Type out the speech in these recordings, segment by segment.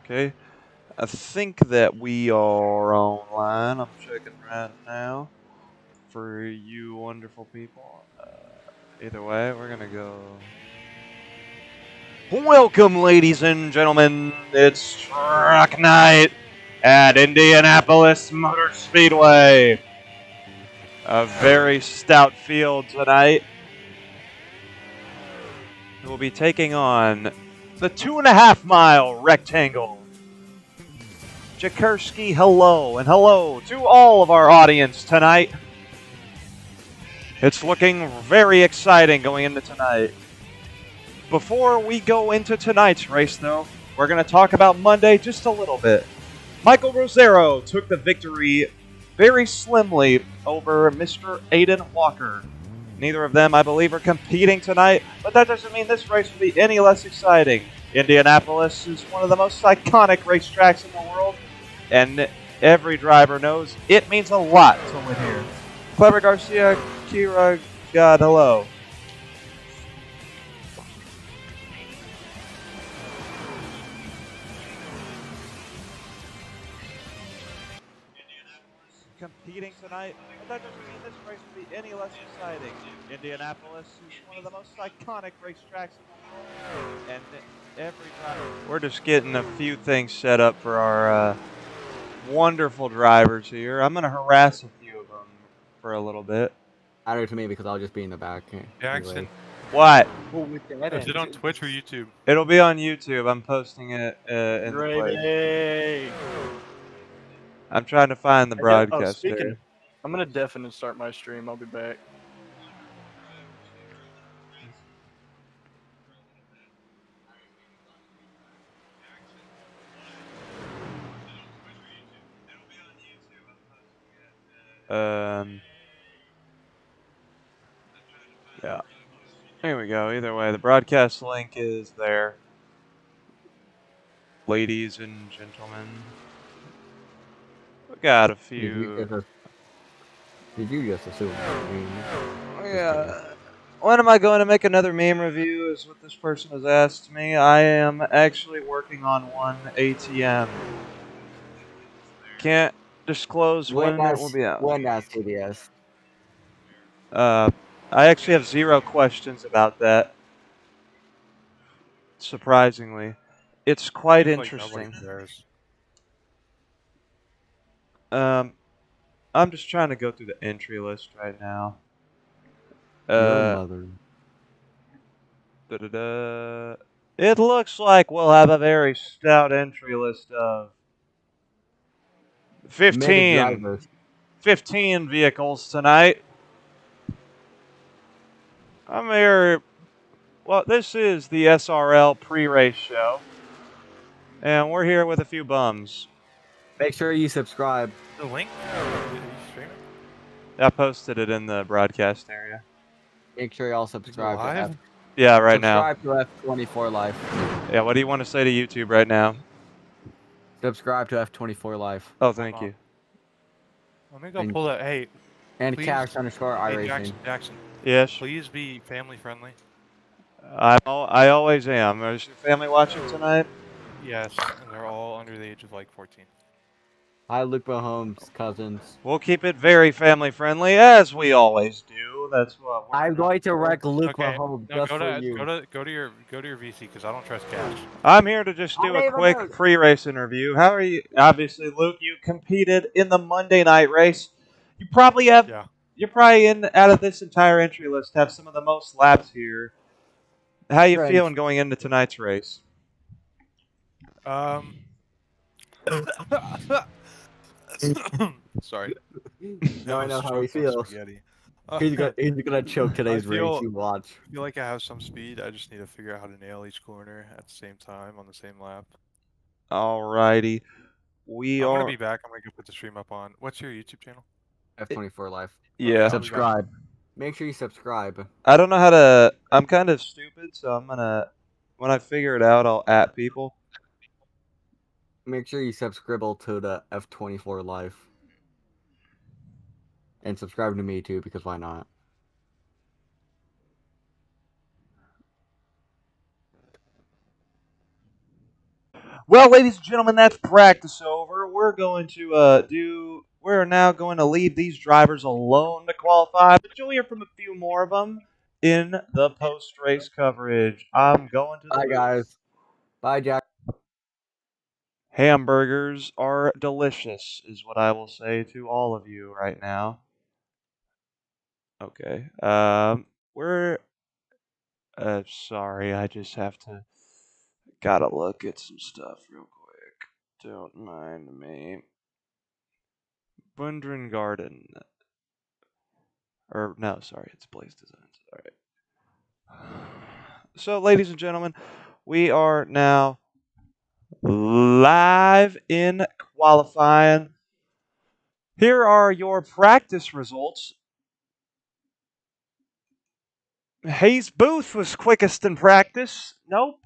Okay. I think that we are online. I'm checking right now for you wonderful people. Either way, we're going to go. Welcome, ladies and gentlemen. It's Truck Night at Indianapolis Motor Speedway. A very stout field tonight. We'll be taking on the 2.5-mile rectangle. Jakerski, hello, and hello to all of our audience tonight. It's looking very exciting going into tonight. Before we go into tonight's race, though, we're going to talk about Monday just a little bit. Michael Rosero took the victory very slimly over Mr. Aiden Walker. Neither of them, I believe, are competing tonight, but that doesn't mean this race will be any less exciting. Indianapolis is one of the most iconic racetracks in the world, and every driver knows it means a lot to win here. Clever Garcia, Kira, God, hello. Competing tonight, but that doesn't mean this race will be any less exciting. Indianapolis is one of the most iconic racetracks in the world, and every driver. We're just getting a few things set up for our wonderful drivers here. I'm going to harass a few of them for a little bit. Matter to me because I'll just be in the back. Jackson. What? Is it on Twitch or YouTube? It'll be on YouTube. I'm posting it in the place. Gravy. I'm trying to find the broadcast speaking, there. I'm gonna deafen and start my stream. I'll be back. Yeah. Here we go. Either way, the broadcast link is there. Ladies and gentlemen. We got a few. Did you just assume? Yeah. When am I going to make another meme review is what this person has asked me. I am actually working on one ATM. Can't disclose when it will be out. When that's CDS. I actually have 0 questions about that. Surprisingly. It's quite interesting. I'm just trying to go through the entry list right now. It looks like we'll have a very stout entry list of 15 vehicles tonight. I'm here. Well, this is the SRL pre-race show, and we're here with a few bums. Make sure you subscribe. The link? Are you streaming? I posted it in the broadcast area. Make sure y'all subscribe to F. Yeah, right now. Subscribe to F24 Live. Yeah, what do you want to say to YouTube right now? Subscribe to F24 Live. Oh, thank you. Let me go pull that. Hey. And cash _ Hey, iRacing. Jackson. Yes. Please be family friendly. I always am. Is your family watching tonight? Yes, and they're all under the age of like 14. Hi, Luke Mahomes' cousins. We'll keep it very family friendly, as we always do. That's what I'm going to wreck Luke Mahomes just for you. Go to your VC because I don't trust cash. I'm here to just do a quick pre-race interview. How are you? Obviously, Luke, you competed in the Monday night race. You probably have. Yeah. You're probably out of this entire entry list, have some of the most laps here. How you feeling going into tonight's race? Sorry. Now I know how he feels. He's gonna choke today's race. You watch. I feel like I have some speed. I just need to figure out how to nail each corner at the same time on the same lap. Alrighty. I'm gonna be back. I'm gonna go put the stream up on. What's your YouTube channel? F24 Live. Yeah. Subscribe. Make sure you subscribe. I don't know how to. I'm kind of stupid, so I'm gonna. When I figure it out, I'll @ people. Make sure you subscribe to the F24 Live. And subscribe to me too, because why not? Well, ladies and gentlemen, that's practice over. We're now going to leave these drivers alone to qualify, but you'll hear from a few more of them in the post-race coverage. I'm going to the Bye, booth. guys. Bye, Jack. Hamburgers are delicious, is what I will say to all of you right now. Okay. Sorry, I just gotta look at some stuff real quick. Don't mind me. Bundren Garden. No, sorry, it's Blaze Designs. All right. So, ladies and gentlemen, we are now live in qualifying. Here are your practice results. Hayes Booth was quickest in practice. Nope.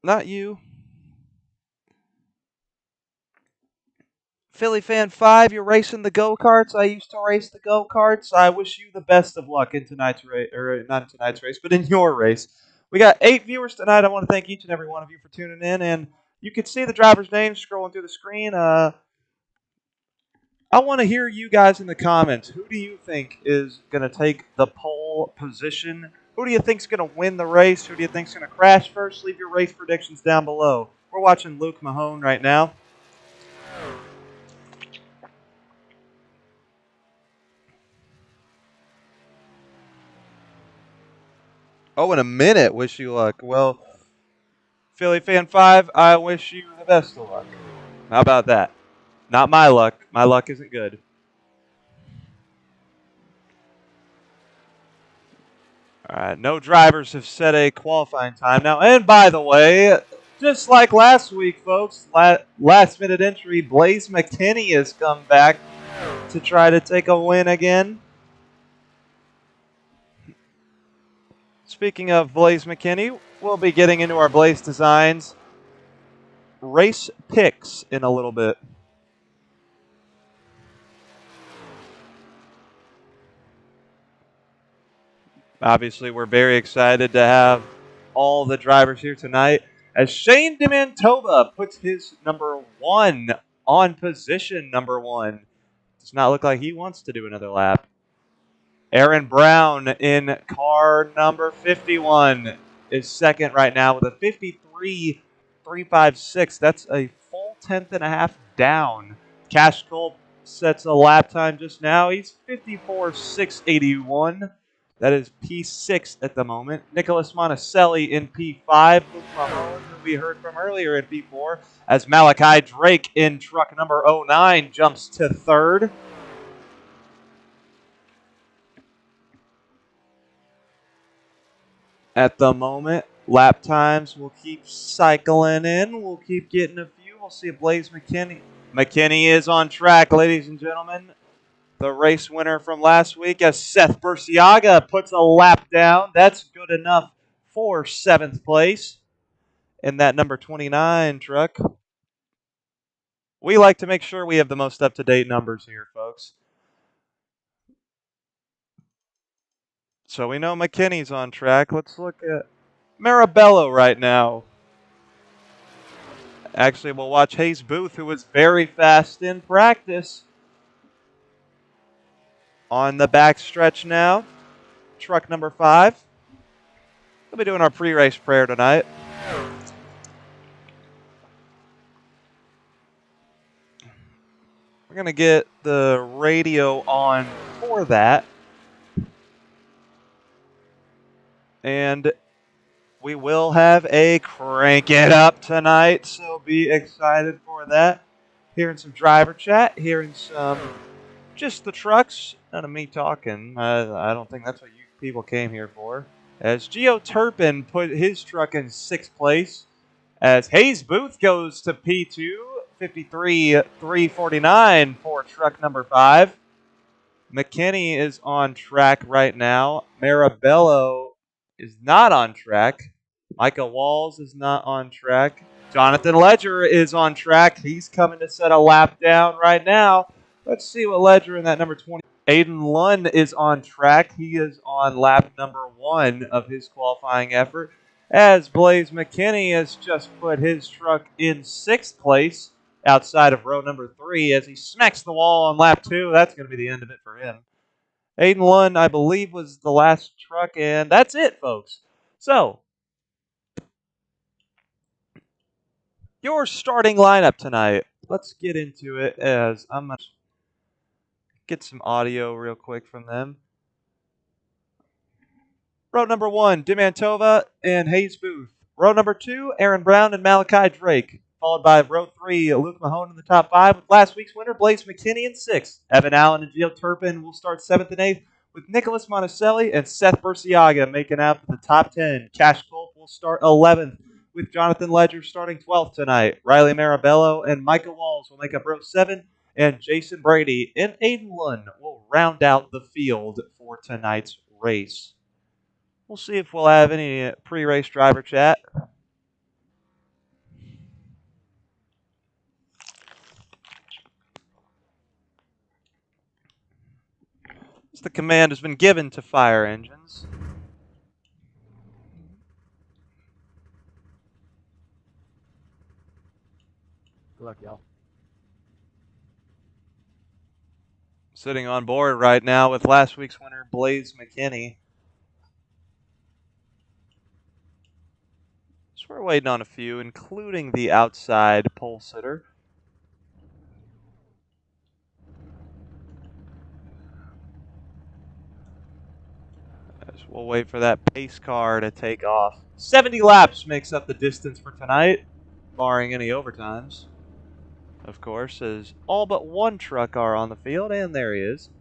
Not you. Philly Fan 5, you're racing the go-karts. I used to race the go-karts. I wish you the best of luck in tonight's race, or not in tonight's race, but in your race. We got 8 viewers tonight. I want to thank each and every one of you for tuning in, and you can see the driver's names scrolling through the screen. I want to hear you guys in the comments. Who do you think is going to take the pole position? Who do you think is going to win the race? Who do you think is going to crash first? Leave your race predictions down below. We're watching Luke Mahone right now. Oh, in a minute. Wish you luck. Well, Philly Fan 5, I wish you the best of luck. How about that? Not my luck. My luck isn't good. All right, no drivers have set a qualifying time now. And by the way, just like last week, folks, last-minute entry, Blaze McKinney has come back to try to take a win again. Speaking of Blaze McKinney, we'll be getting into our Blaze Designs race picks in a little bit. Obviously, we're very excited to have all the drivers here tonight as Shane DeMantoba puts his number 1 on position number 1. Does not look like he wants to do another lap. Aaron Brown in car number 51 is second right now with a 53.356. That's a full 10th down. Cash Cole sets a lap time just now. He's 54.681. That is P6 at the moment. Nicholas Monticelli in P5. Luke Mahone, who we heard from earlier, in P4. As Malachi Drake in truck number 09 jumps to third. At the moment, lap times will keep cycling in. We'll keep getting a few. We'll see if Blaze McKinney. McKinney is on track, ladies and gentlemen. The race winner from last week, as Seth Burciaga puts a lap down. That's good enough for 7th place in that number 29 truck. We like to make sure we have the most up-to-date numbers here, folks. So we know McKinney's on track. Let's look at Marabello right now. Actually, we'll watch Hayes Booth, who was very fast in practice. On the back stretch now, truck number 5. We'll be doing our pre-race prayer tonight. We're going to get the radio on for that. And we will have a crank it up tonight, so be excited for that. Hearing some driver chat, hearing some just the trucks. None of me talking. I don't think that's what you people came here for. As Gio Turpin put his truck in 6th place. As Hayes Booth goes to P2, 53.349 for truck number 5. McKinney is on track right now. Marabello is not on track. Micah Walls is not on track. Jonathan Ledger is on track. He's coming to set a lap down right now. Let's see what Ledger in that number 20. Aiden Lunn is on track. He is on lap number 1 of his qualifying effort, as Blaze McKinney has just put his truck in 6th place outside of row number 3 as he smacks the wall on lap 2. That's going to be the end of it for him. Aiden Lunn, I believe, was the last truck, and that's it, folks. So, your starting lineup tonight. Let's get into it as I'm going to get some audio real quick from them. Row number 1, Dimantova and Hayes Booth. Row number 2, Aaron Brown and Malachi Drake. Followed by row 3, Luke Mahone in the top 5 with last week's winner, Blaze McKinney in 6th. Evan Allen and Gio Turpin will start 7th and 8th with Nicholas Monticelli and Seth Burciaga making out for the top 10. Cash Culp will start 11th with Jonathan Ledger starting 12th tonight. Riley Marabello and Micah Walls will make up row 7, and Jason Brady and Aiden Lunn will round out the field for tonight's race. We'll see if we'll have any pre-race driver chat. As the command has been given to fire engines. Good luck, y'all. Sitting on board right now with last week's winner, Blaze McKinney. So we're waiting on a few, including the outside pole sitter. As we'll wait for that pace car to take off. 70 laps makes up the distance for tonight, barring any overtimes. Of course, as all but one truck are on the field, and there he is.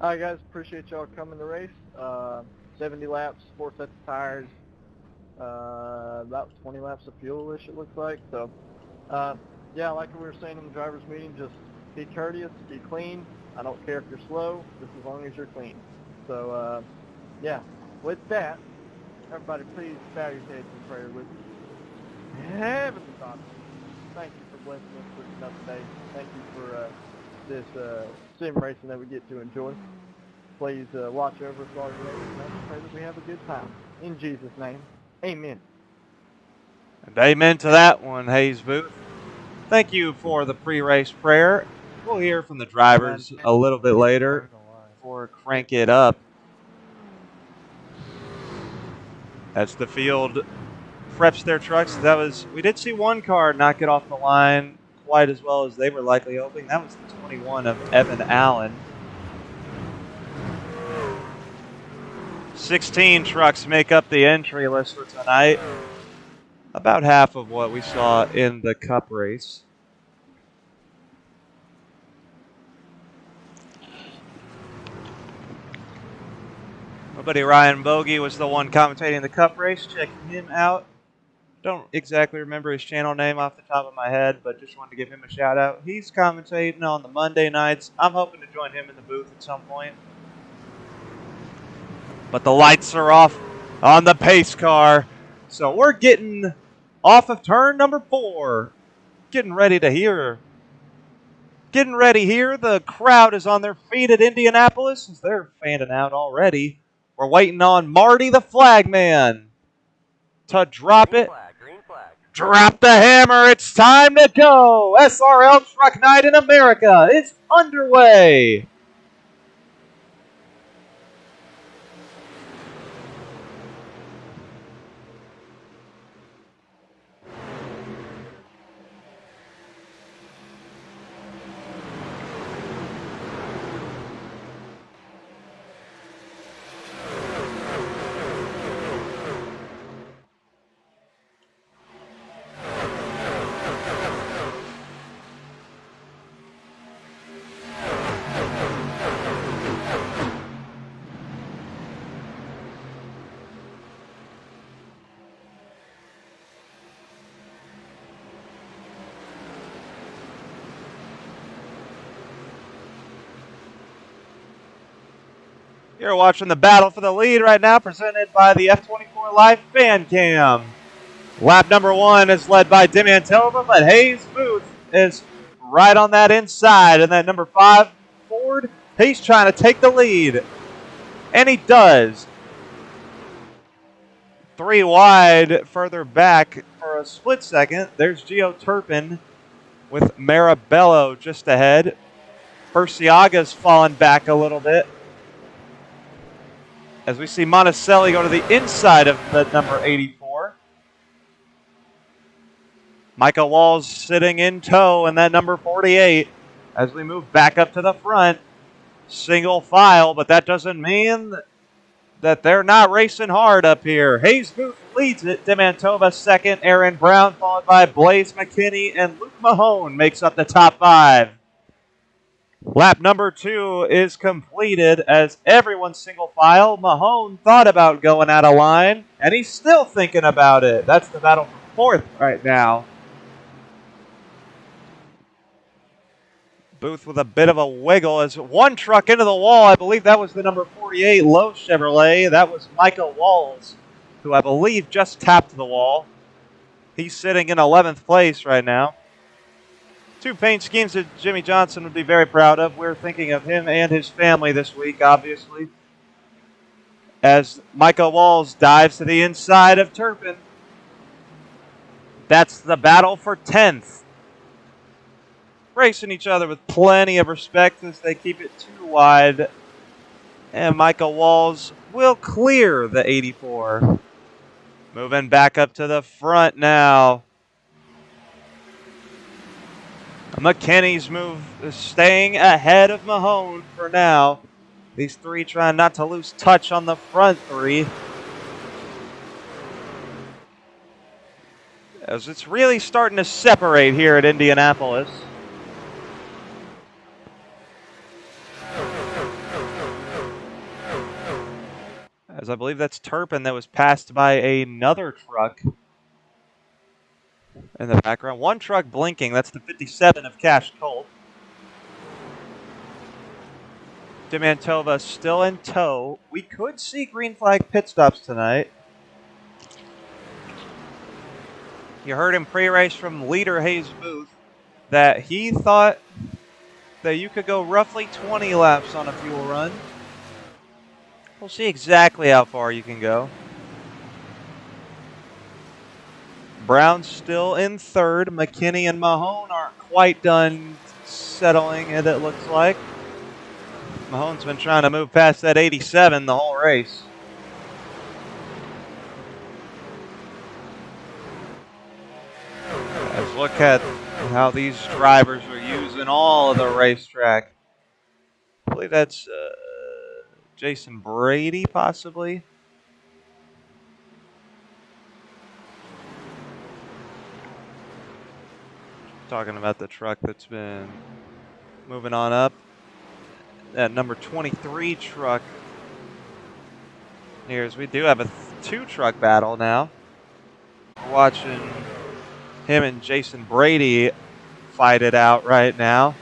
Hi guys, appreciate y'all coming to race. 70 laps, 4 sets of tires, about 20 laps of fuel-ish it looks like. So, yeah, like we were saying in the driver's meeting, just be courteous, be clean. I don't care if you're slow, just as long as you're clean. So, yeah, with that, everybody please bow your heads in prayer with me. Heavenly Father, thank you for blessing us with another day. Thank you for this sim racing that we get to enjoy. Please watch over us while you're racing, and I just pray that we have a good time. In Jesus' name, amen. And amen to that one, Hayes Booth. Thank you for the pre-race prayer. We'll hear from the drivers a little bit later for Crank It Up. As the field preps their trucks, we did see one car not get off the line quite as well as they were likely hoping. That was the 21 of Evan Allen. 16 trucks make up the entry list for tonight. About half of what we saw in the Cup race. My buddy Ryan Bogey was the one commentating the Cup race. Check him out. Don't exactly remember his channel name off the top of my head, but just wanted to give him a shout out. He's commentating on the Monday nights. I'm hoping to join him in the booth at some point. But the lights are off on the pace car. So we're getting off of turn number 4. Getting ready here. The crowd is on their feet at Indianapolis as they're fanning out already. We're waiting on Marty the Flagman to drop it. Green flag. Drop the hammer. It's time to go. SRL Truck Night in America is underway. You're watching the battle for the lead right now, presented by the F24 Live Fan Cam. Lap number 1 is led by Dimantova, but Hayes Booth is right on that inside. And that number 5, forward. He's trying to take the lead. And he does. 3 wide further back for a split second. There's Gio Turpin with Marabello just ahead. Burciaga's fallen back a little bit. As we see Monticelli go to the inside of the number 84. Michael Walls sitting in tow in that number 48 as we move back up to the front. Single file, but that doesn't mean that they're not racing hard up here. Hayes Booth leads it. Demantova second. Aaron Brown followed by Blaze McKinney, and Luke Mahone makes up the top 5. Lap number 2 is completed as everyone's single file. Mahone thought about going out of line, and he's still thinking about it. That's the battle for 4th right now. Booth with a bit of a wiggle as one truck into the wall. I believe that was the number 48 Lowe Chevrolet. That was Michael Walls, who I believe just tapped the wall. He's sitting in 11th place right now. 2 paint schemes that Jimmy Johnson would be very proud of. We're thinking of him and his family this week, obviously. As Michael Walls dives to the inside of Turpin. That's the battle for 10th. Racing each other with plenty of respect as they keep it 2 wide. And Michael Walls will clear the 84. Moving back up to the front now. McKinney's move is staying ahead of Mahone for now. These 3 trying not to lose touch on the front 3. As it's really starting to separate here at Indianapolis. As I believe that's Turpin that was passed by another truck in the background. 1 truck blinking. That's the 57 of Cash Colt. Demantova still in tow. We could see green flag pit stops tonight. You heard him pre-race from leader Hayes Booth that he thought that you could go roughly 20 laps on a fuel run. We'll see exactly how far you can go. Brown's still in 3rd. McKinney and Mahone aren't quite done settling it looks like. Mahone's been trying to move past that 87 the whole race. Let's look at how these drivers are using all of the racetrack. I believe that's Jason Brady, possibly. Talking about the truck that's been moving on up. That number 23 truck. Here's, we do have a 2-truck battle now. We're watching him and Jason Brady fight it out right now.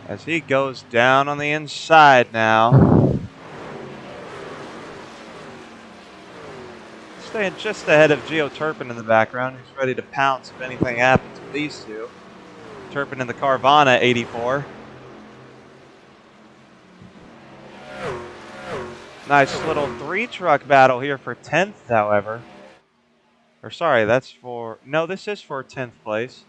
As he goes down on the inside now. Staying just ahead of Gio Turpin in the background. He's ready to pounce if anything happens with these 2. Turpin in the Carvana 84. Nice little 3-truck battle here for 10th, however. Or sorry, that's for... No, this is for 10th place.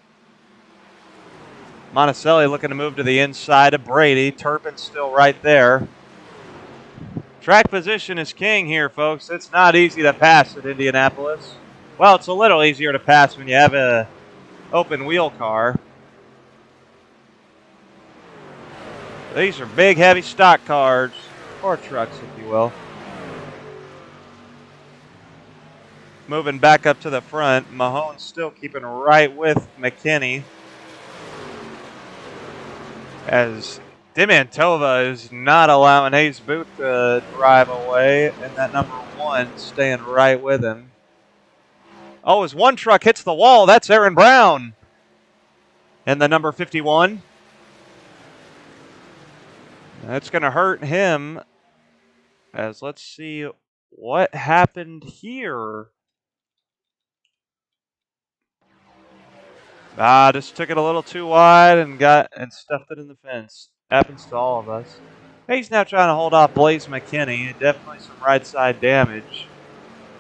Monticelli looking to move to the inside of Brady. Turpin's still right there. Track position is king here, folks. It's not easy to pass at Indianapolis. Well, it's a little easier to pass when you have a open wheel car. These are big, heavy stock cars. Or trucks, if you will. Moving back up to the front. Mahone's still keeping right with McKinney. As Demantova is not allowing Hayes Booth to drive away. And that number 1 staying right with him. Oh, as 1 truck hits the wall, that's Aaron Brown. And the number 51. That's going to hurt him. As let's see what happened here. Just took it a little too wide and stuffed it in the fence. Happens to all of us. He's now trying to hold off Blaze McKinney. Definitely some right side damage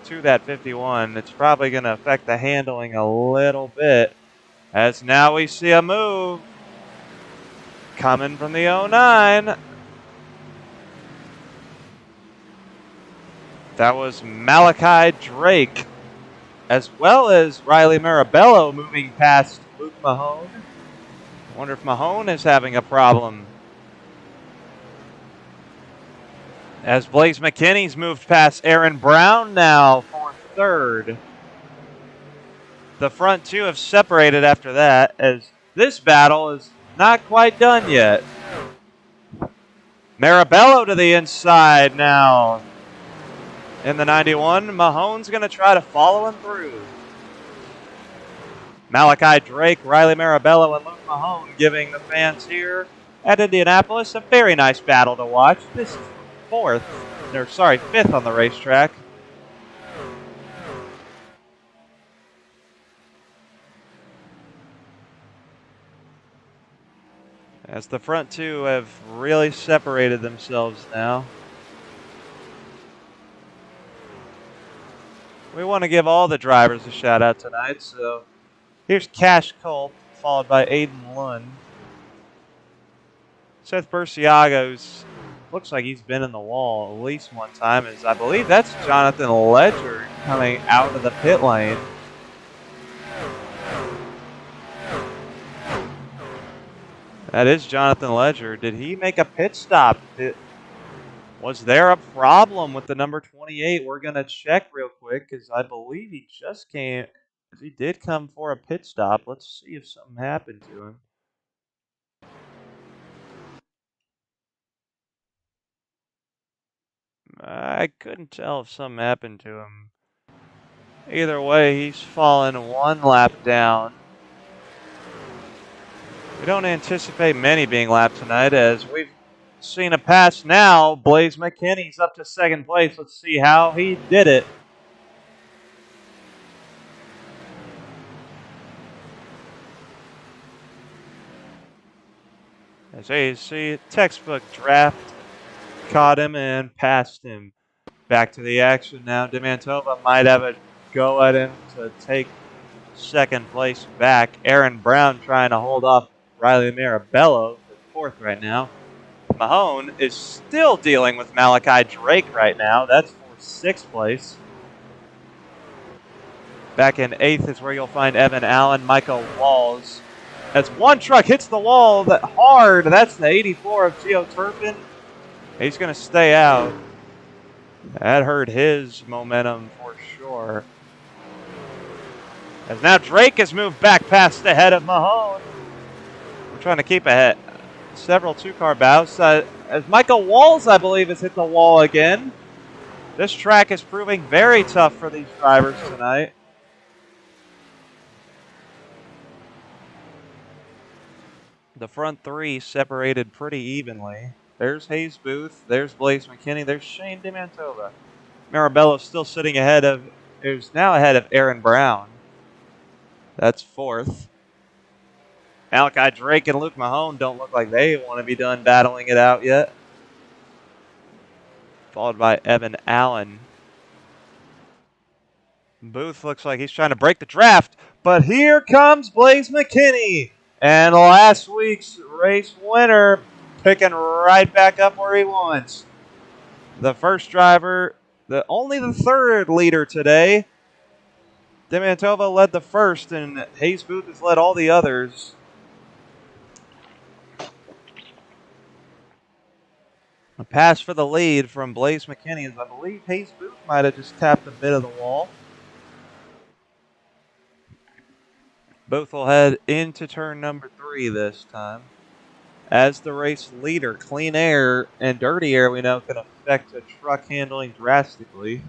to that 51. It's probably going to affect the handling a little bit. As now we see a move coming from the 09. That was Malachi Drake, as well as Riley Marabello moving past Luke Mahone. I wonder if Mahone is having a problem. As Blaze McKinney's moved past Aaron Brown now for third. The front two have separated after that, as this battle is not quite done yet. Marabello to the inside now. In the 91, Mahone's going to try to follow him through. Malachi Drake, Riley Marabello, and Luke Mahone giving the fans here at Indianapolis a very nice battle to watch. This is fifth on the racetrack. As the front two have really separated themselves now. We want to give all the drivers a shout out tonight, so here's Cash Culp, followed by Aiden Lund. Seth Burciago's looks like he's been in the wall at least one time, as I believe that's Jonathan Ledger coming out of the pit lane. That is Jonathan Ledger. Did he make a pit stop? Was there a problem with the number 28? We're going to check real quick because I believe he just came. He did come for a pit stop. Let's see if something happened to him. I couldn't tell if something happened to him. Either way, he's fallen one lap down. We don't anticipate many being lapped tonight, as we've seen a pass now. Blaze McKinney's up to second place. Let's see how he did it. As you see, textbook draft caught him and passed him. Back to the action now. Demantova might have a go at him to take second place back. Aaron Brown trying to hold off Riley Marabello for fourth right now. Mahone is still dealing with Malachi Drake right now. That's for sixth place. Back in eighth is where you'll find Evan Allen, Michael Walls. As one truck hits the wall that hard, that's the 84 of Gio Turpin. He's going to stay out. That hurt his momentum for sure. As now Drake has moved back past the head of Mahone. We're trying to keep ahead. Several two-car battles. As Michael Walls, I believe, has hit the wall again. This track is proving very tough for these drivers tonight. The front three separated pretty evenly. There's Hayes Booth. There's Blaze McKinney. There's Shane Demantova. Marabello still sitting ahead of, is now ahead of Aaron Brown. That's fourth. Malachi Drake and Luke Mahone don't look like they want to be done battling it out yet. Followed by Evan Allen. Booth looks like he's trying to break the draft, but here comes Blaze McKinney. And last week's race winner picking right back up where he wants. The first driver, only the third leader today. Demantova led the first, and Hayes Booth has led all the others. A pass for the lead from Blaze McKinney, as I believe Hayes Booth might have just tapped a bit of the wall. Booth will head into turn number 3 this time. As the race leader, clean air and dirty air we know can affect the truck handling drastically.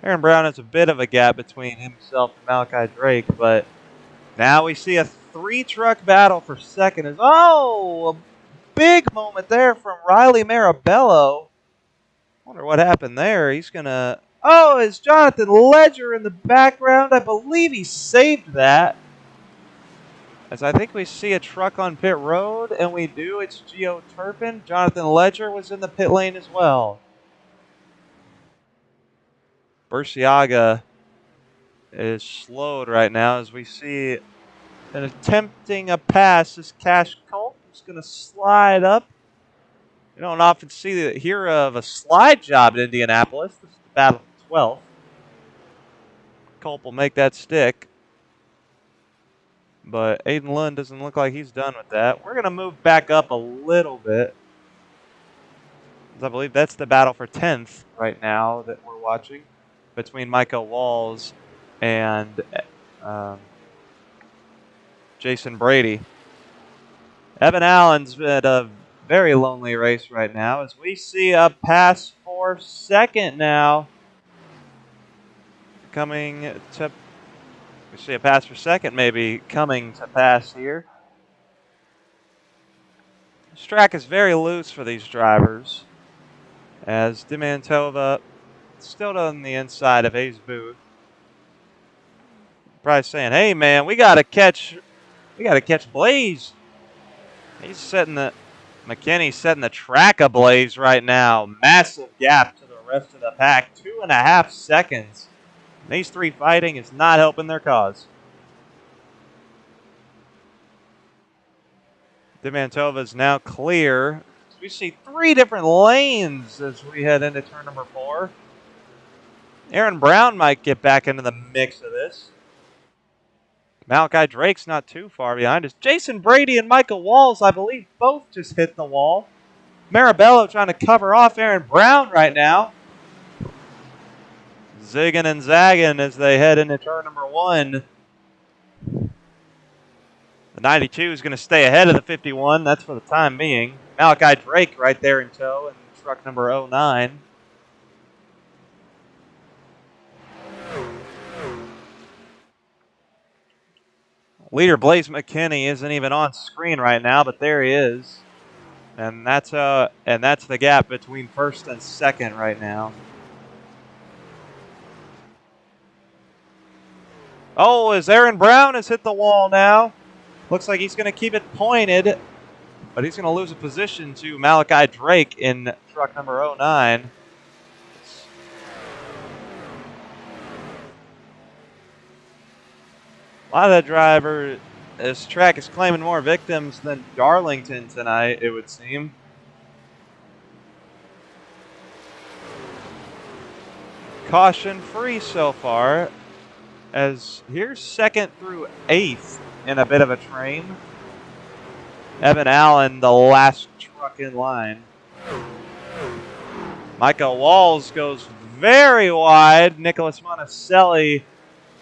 Aaron Brown has a bit of a gap between himself and Malachi Drake, but now we see a 3-truck battle for second. A big moment there from Riley Marabello. Wonder what happened there. He's going to... Oh, it's Jonathan Ledger in the background. I believe he saved that. As I think we see a truck on pit road, and we do. It's Gio Turpin. Jonathan Ledger was in the pit lane as well. Burciaga is slowed right now as we see an attempting a pass. This Cash Colt is going to slide up. You don't often hear of a slide job in Indianapolis. This is the battle for 12th. Culp will make that stick. But Aiden Lund doesn't look like he's done with that. We're going to move back up a little bit. I believe that's the battle for 10th right now that we're watching between Micah Walls and Jason Brady. Evan Allen's at a very lonely race right now as we see a pass for second now. We see a pass for second maybe coming to pass here. This track is very loose for these drivers as Demantova still on the inside of Hayes Booth. Probably saying, "Hey man, we gotta catch Blaze." McKinney's setting the track ablaze right now. Massive gap to the rest of the pack, 2.5 seconds. These three fighting is not helping their cause. Demantova is now clear. We see 3 different lanes as we head into turn number 4. Aaron Brown might get back into the mix of this. Malachi Drake's not too far behind us. Jason Brady and Michael Walls, I believe, both just hit the wall. Marabello trying to cover off Aaron Brown right now. Zigging and zagging as they head into turn number 1. The 92 is going to stay ahead of the 51. That's for the time being. Malachi Drake right there in tow in truck number 09. Leader Blaze McKinney isn't even on screen right now, but there he is. And that's the gap between first and second right now. Oh, as Aaron Brown has hit the wall now. Looks like he's going to keep it pointed, but he's going to lose a position to Malachi Drake in truck number 09. A lot of the driver, this track is claiming more victims than Darlington tonight, it would seem. Caution free so far, as here's 2nd through 8th in a bit of a train. Evan Allen, the last truck in line. Micah Walls goes very wide. Nicholas Monticelli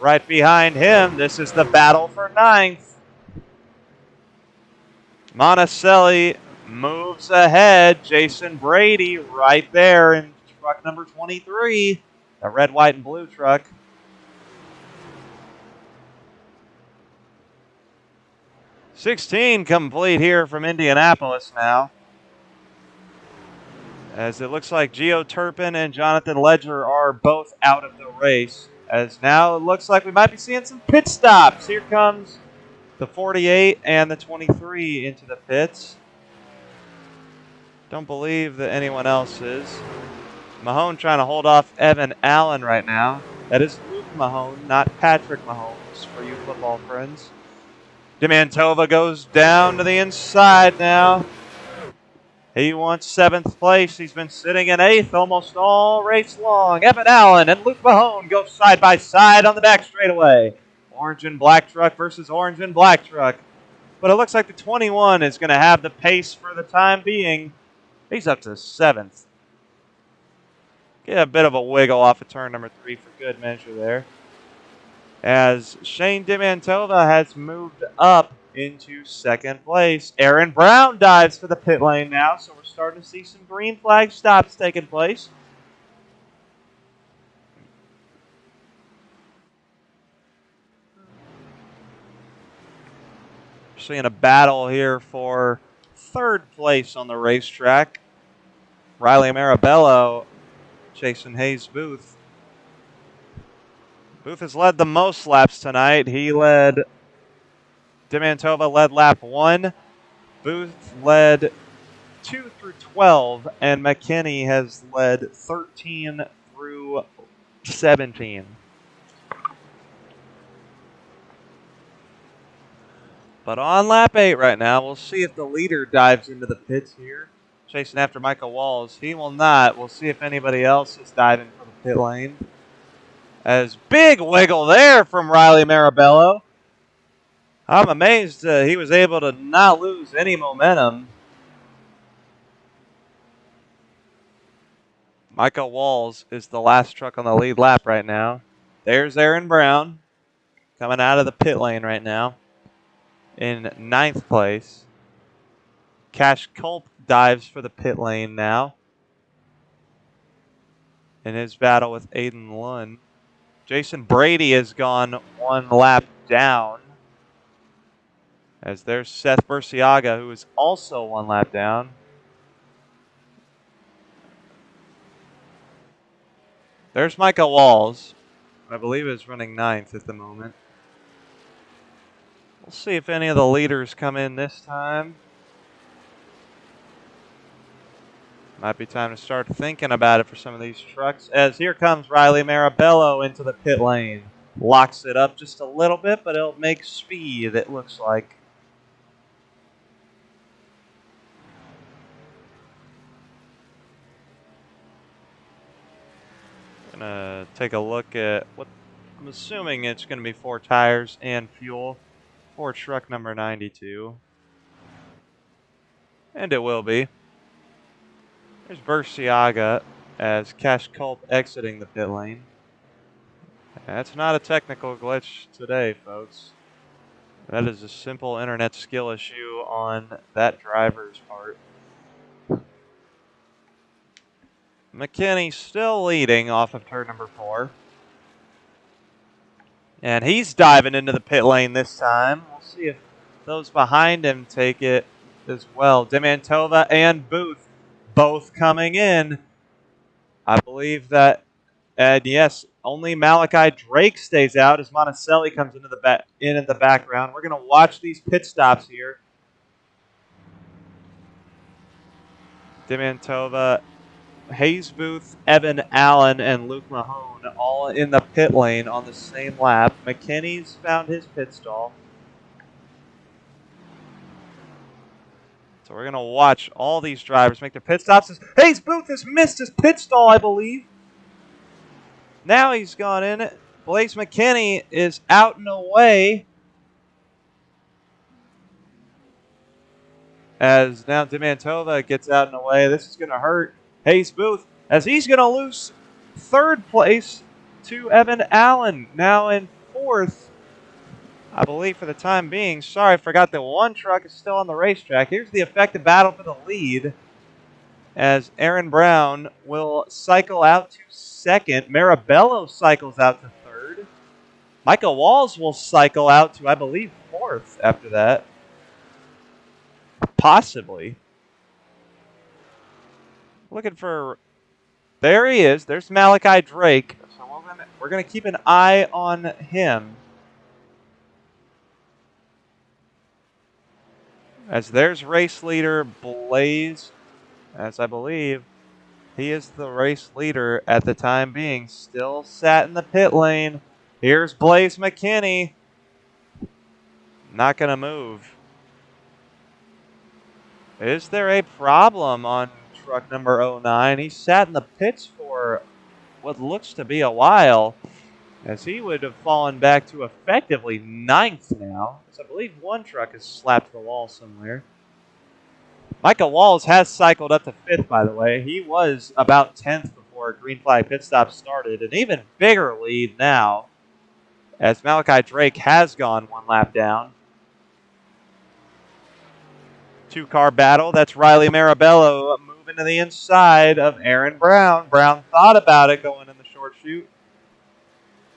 right behind him. This is the battle for 9th. Monticelli moves ahead. Jason Brady right there in truck number 23. The red, white, and blue truck. $16 complete here from Indianapolis now. As it looks like Gio Turpin and Jonathan Ledger are both out of the race. As now it looks like we might be seeing some pit stops. Here comes the 48 and the 23 into the pits. Don't believe that anyone else is. Mahone trying to hold off Evan Allen right now. That is Luke Mahone, not Patrick Mahomes, for you football friends. Demantova goes down to the inside now. He wants 7th place. He's been sitting in 8th almost all race long. Evan Allen and Luke Mahone go side by side on the back straightaway. Orange and black truck versus orange and black truck. But it looks like the 21 is going to have the pace for the time being. He's up to 7th. Get a bit of a wiggle off of turn number 3 for good measure there. As Shane Demantova has moved up into 2nd place. Aaron Brown dives for the pit lane now, so we're starting to see some green flag stops taking place. We're seeing a battle here for 3rd place on the racetrack. Riley Marabello chasing Hayes Booth. Booth has led the most laps tonight. He led Demantova led lap 1. Booth led 2 through 12. And McKinney has led 13 through 17. But on lap 8 right now, we'll see if the leader dives into the pits here. Chasing after Michael Walls. He will not. We'll see if anybody else is diving for the pit lane. As big wiggle there from Riley Marabello. I'm amazed he was able to not lose any momentum. Michael Walls is the last truck on the lead lap right now. There's Aaron Brown coming out of the pit lane right now in 9th place. Cash Culp dives for the pit lane now in his battle with Aiden Lund. Jason Brady has gone 1 lap down. As there's Seth Burciaga, who is also 1 lap down. There's Michael Walls. I believe is running 9th at the moment. We'll see if any of the leaders come in this time. Might be time to start thinking about it for some of these trucks. As here comes Riley Marabello into the pit lane. Locks it up just a little bit, but it'll make speed, it looks like. Gonna take a look at what I'm assuming it's going to be 4 tires and fuel for truck number 92. And it will be. There's Burciaga as Cash Culp exiting the pit lane. That's not a technical glitch today, folks. That is a simple internet skill issue on that driver's part. McKinney still leading off of turn number 4. And he's diving into the pit lane this time. We'll see if those behind him take it as well. Demantova and Booth both coming in. I believe that, and yes, only Malachi Drake stays out as Monticelli comes into the in the background. We're going to watch these pit stops here. Demantova, Hayes Booth, Evan Allen, and Luke Mahone all in the pit lane on the same lap. McKinney's found his pit stall. So we're going to watch all these drivers make their pit stops. Hayes Booth has missed his pit stall, I believe. Now he's gone in. Blaze McKinney is out and away. As now Demantova gets out and away. This is going to hurt Hayes Booth as he's going to lose 3rd place to Evan Allen. Now in 4th, I believe for the time being. Sorry, I forgot that 1 truck is still on the racetrack. Here's the effective battle for the lead as Aaron Brown will cycle out to 2nd. Marabello cycles out to 3rd. Michael Walls will cycle out to, I believe, 4th after that. Possibly. Looking for... There he is. There's Malachi Drake. So we're going to keep an eye on him. As there's race leader Blaze, as I believe he is the race leader at the time being, still sat in the pit lane. Here's Blaze McKinney. Not going to move. Is there a problem on truck number 09? He sat in the pits for what looks to be a while, as he would have fallen back to effectively 9th now. So I believe 1 truck is slapped to the wall somewhere. Michael Walls has cycled up to 5th, by the way. He was about 10th before green flag pit stop started. An even bigger lead now, as Malachi Drake has gone 1 lap down. 2-car battle. That's Riley Marabello moving to the inside of Aaron Brown. Brown thought about it going in the short chute.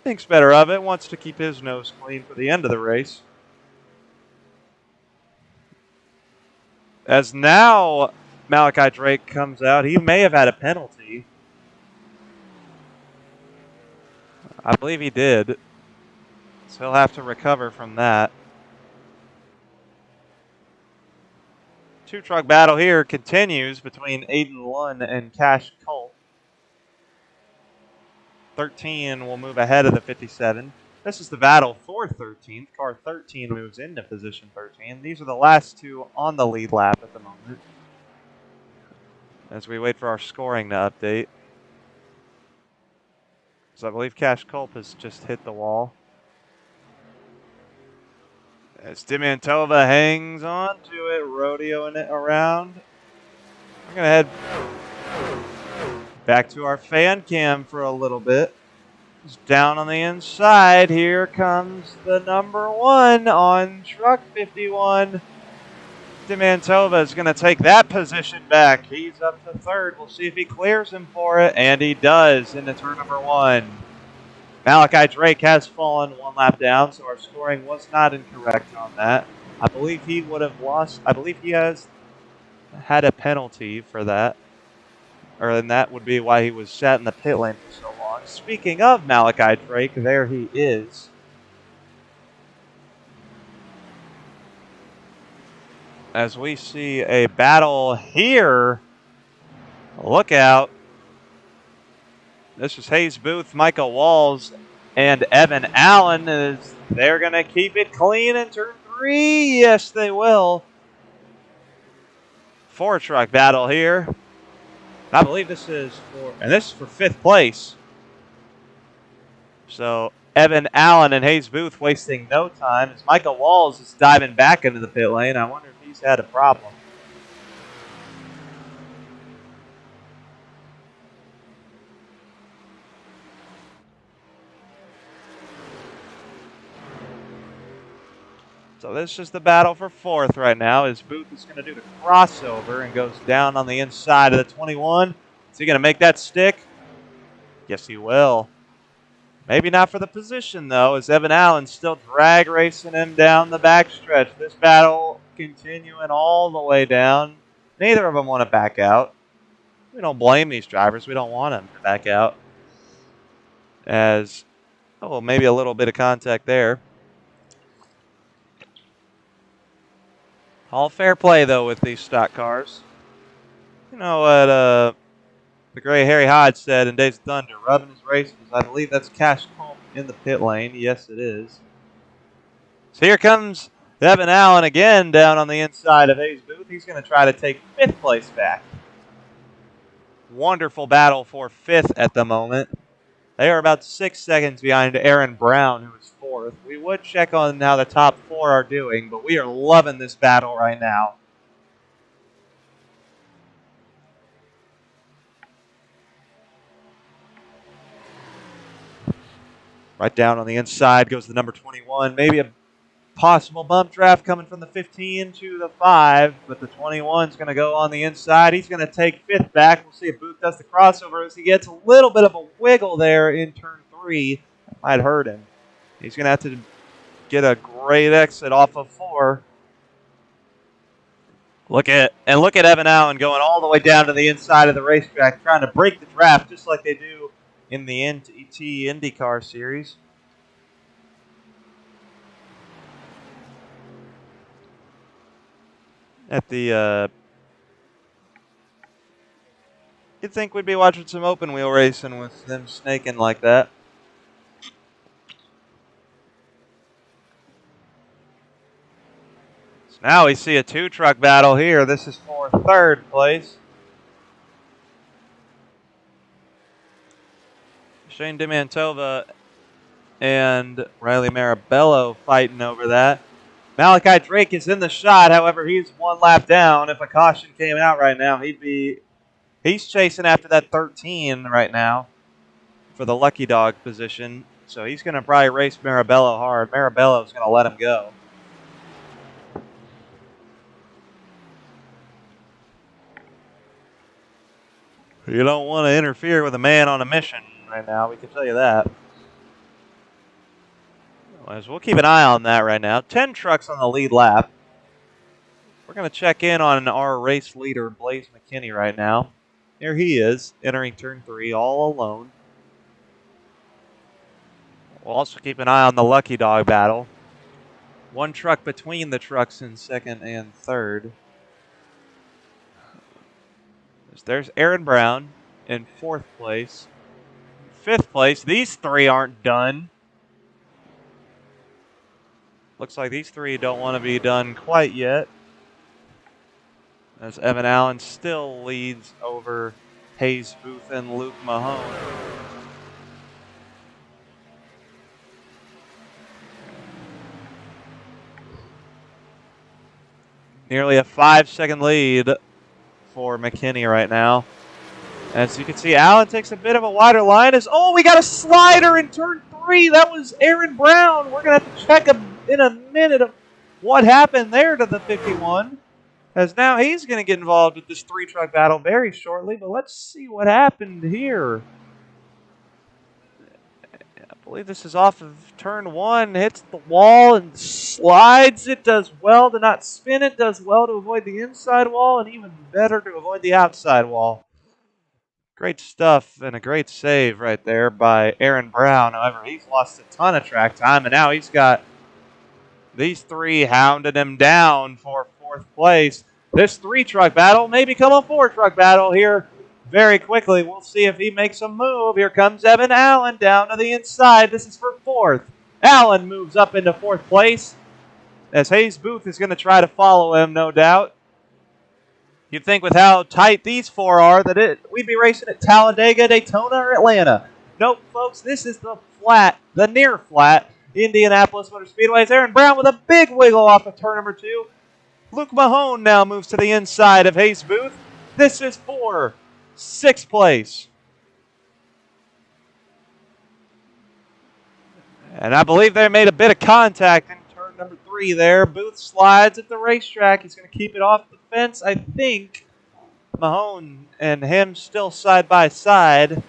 Thinks better of it. Wants to keep his nose clean for the end of the race. As now Malachi Drake comes out. He may have had a penalty. I believe he did. So he'll have to recover from that. two-truck battle here continues between Aiden Lund and Cash Culp. 13 will move ahead of the 57. This is the battle for 13th. Car 13 moves into position 13. These are the last two on the lead lap at the moment, as we wait for our scoring to update. So I believe Cash Culp has just hit the wall. As Dimantova hangs on to it, rodeoing it around. We're going to head back to our fan cam for a little bit. It's down on the inside. Here comes the number 1 on truck 51. Dimantova is going to take that position back. He's up to 3rd. We'll see if he clears him for it, and he does into turn number 1. Malachi Drake has fallen 1 lap down, so our scoring was not incorrect on that. I believe he would have lost. I believe he has had a penalty for that. And that would be why he was sat in the pit lane for so long. Speaking of Malachi Drake, there he is. As we see a battle here. Look out. This is Hayes Booth, Michael Walls, and Evan Allen. They're going to keep it clean in turn 3. Yes, they will. 4-truck battle here. I believe this is for 5th place. So Evan Allen and Hayes Booth wasting no time as Michael Walls is diving back into the pit lane. I wonder if he's had a problem. So this is the battle for 4th right now, as Booth is going to do the crossover and goes down on the inside of the 21. Is he going to make that stick? Yes, he will. Maybe not for the position, though, as Evan Allen still drag racing him down the backstretch. This battle continuing all the way down. Neither of them want to back out. We don't blame these drivers. We don't want them to back out. As, maybe a little bit of contact there. All fair play, though, with these stock cars. You know what the great Harry Hodge said in Days of Thunder, rubbing his races. I believe that's Cash Culp in the pit lane. Yes, it is. So here comes Evan Allen again down on the inside of Hayes Booth. He's going to try to take 5th place back. Wonderful battle for 5th at the moment. They are about 6 seconds behind Aaron Brown, who is 4th. We would check on how the top 4 are doing, but we are loving this battle right now. Right down on the inside goes the number 21. Maybe a possible bump draft coming from the 15 to the 5, but the 21 is going to go on the inside. He's going to take 5th back. We'll see if Booth does the crossover as he gets a little bit of a wiggle there in turn 3. That might hurt him. He's going to have to get a great exit off of 4. Look at Evan Allen going all the way down to the inside of the racetrack, trying to break the draft just like they do in the NTT IndyCar series. At the, you'd think we'd be watching some open wheel racing with them snaking like that. So now we see a 2-truck battle here. This is for 3rd place. Shane Dimantova and Riley Marabello fighting over that. Malachi Drake is in the shot. However, he's 1 lap down. If a caution came out right now, he's chasing after that 13 right now for the lucky dog position. So he's going to probably race Marabello hard. Marabello's going to let him go. You don't want to interfere with a man on a mission right now. We can tell you that. As we'll keep an eye on that right now. 10 trucks on the lead lap. We're going to check in on our race leader, Blaze McKinney, right now. Here he is, entering turn 3 all alone. We'll also keep an eye on the lucky dog battle. 1 truck between the trucks in 2nd and 3rd. There's Aaron Brown in 4th place. 5th place, these 3 aren't done. Looks like these 3 don't want to be done quite yet, as Evan Allen still leads over Hayes Booth and Luke Mahone. Nearly a 5-second lead for McKinney right now. As you can see, Allen takes a bit of a wider line. We got a slider in turn 3. That was Aaron Brown. We're going to have to check in a minute of what happened there to the 51. As now he's going to get involved with this 3-truck battle very shortly. But let's see what happened here. I believe this is off of turn 1. Hits the wall and slides. It does well to not spin. It does well to avoid the inside wall, and even better to avoid the outside wall. Great stuff and a great save right there by Aaron Brown. However, he's lost a ton of track time, and now he's got these 3 hounding him down for 4th place. This 3-truck battle may become a 4-truck battle here very quickly. We'll see if he makes a move. Here comes Evan Allen down to the inside. This is for 4th. Allen moves up into 4th place, as Hayes Booth is going to try to follow him, no doubt. You'd think with how tight these 4 are that we'd be racing at Talladega, Daytona, or Atlanta. Nope, folks, this is the near flat, Indianapolis Motor Speedway. It's Aaron Brown with a big wiggle off of turn number 2. Luke Mahone now moves to the inside of Hayes Booth. This is for 6th place. And I believe they made a bit of contact in turn number 3 there. Booth slides at the racetrack. He's going to keep it off the fence. I think Mahone and him still side by side.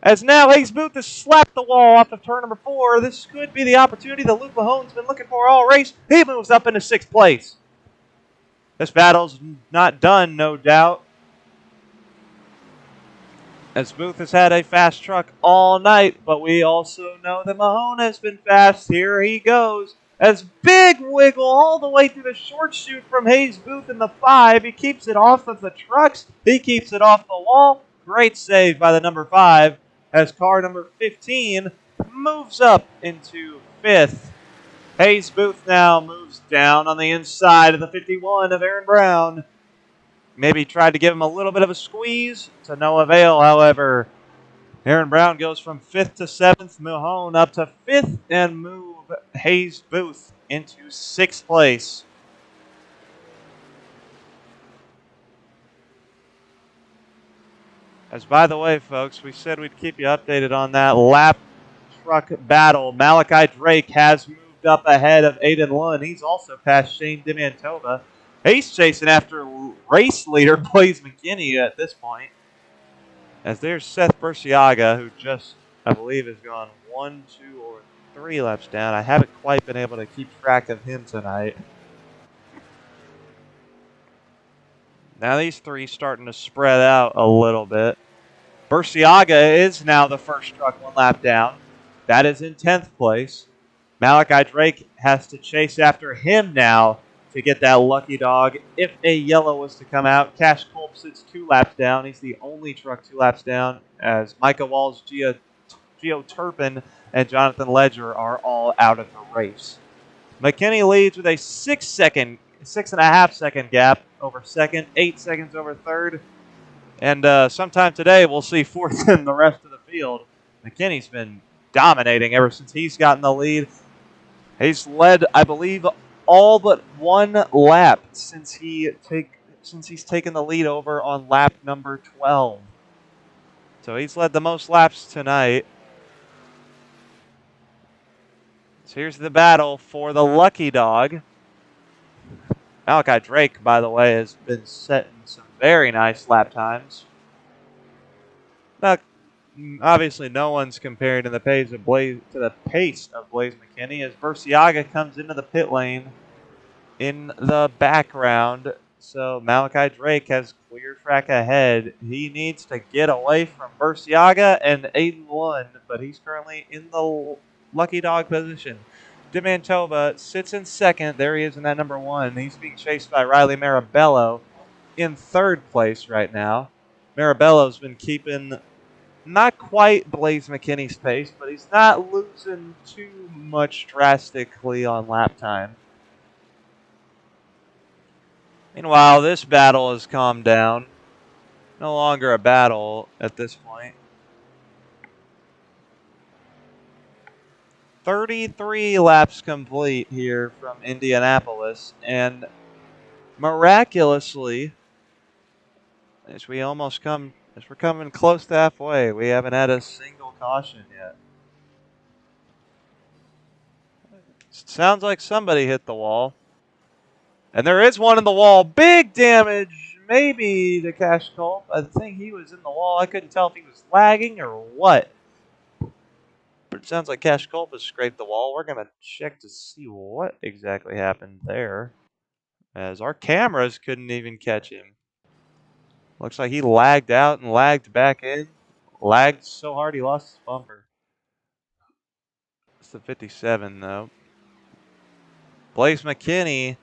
As now Hayes Booth has slapped the wall off of turn number 4. This could be the opportunity that Luke Mahone's been looking for all race. He moves up into 6th place. This battle's not done, no doubt, as Booth has had a fast truck all night, but we also know that Mahone has been fast. Here he goes. As big wiggle all the way through the short chute from Hayes Booth in the 5. He keeps it off of the trucks. He keeps it off the wall. Great save by the number 5, as car number 15 moves up into 5th. Hayes Booth now moves down on the inside of the 51 of Aaron Brown. Maybe tried to give him a little bit of a squeeze, to no avail, however. Aaron Brown goes from 5th to 7th, Mahone up to 5th, and move Hayes Booth into 6th place. As by the way, folks, we said we'd keep you updated on that lap truck battle. Malachi Drake has moved up ahead of Aiden Lund. He's also passed Shane DiMantova. He's chasing after race leader Blaze McKinney at this point. As there's Seth Burciaga, who just, I believe, has gone 1, 2, or 3 laps down. I haven't quite been able to keep track of him tonight. Now these 3 starting to spread out a little bit. Burciaga is now the first truck 1 lap down. That is in 10th place. Malachi Drake has to chase after him now to get that lucky dog. If a yellow was to come out, Cash Culp sits 2 laps down. He's the only truck 2 laps down, as Micah Walls, Gio Turpin, and Jonathan Ledger are all out of the race. McKinney leads with a 6.5 second gap over 2nd, 8 seconds over 3rd. And sometime today we'll see 4th in the rest of the field. McKinney's been dominating ever since he's gotten the lead. He's led, I believe, all but 1 lap since he's taken the lead over on lap number 12. So he's led the most laps tonight. So here's the battle for the lucky dog. Malachi Drake, by the way, has been setting some very nice lap times. Now, obviously, no one's comparing to the pace of Blaze McKinney, as Burciaga comes into the pit lane in the background. So Malachi Drake has clear track ahead. He needs to get away from Burciaga and Aiden Lund, but he's currently in the lucky dog position. Demantova sits in second. There he is in that number 1. He's being chased by Riley Marabello in third place right now. Marabello's been keeping not quite Blaze McKinney's pace, but he's not losing too much drastically on lap time. Meanwhile, this battle has calmed down. No longer a battle at this point. 33 laps complete here from Indianapolis, and miraculously, as we're coming close to halfway, we haven't had a single caution yet. Sounds like somebody hit the wall. And there is one in the wall. Big damage, maybe to Cash Culp. I think he was in the wall. I couldn't tell if he was lagging or what. But it sounds like Cash Culp has scraped the wall. We're going to check to see what exactly happened there, as our cameras couldn't even catch him. Looks like he lagged out and lagged back in. Lagged so hard he lost his bumper. It's the 57, though. Blaze McKinney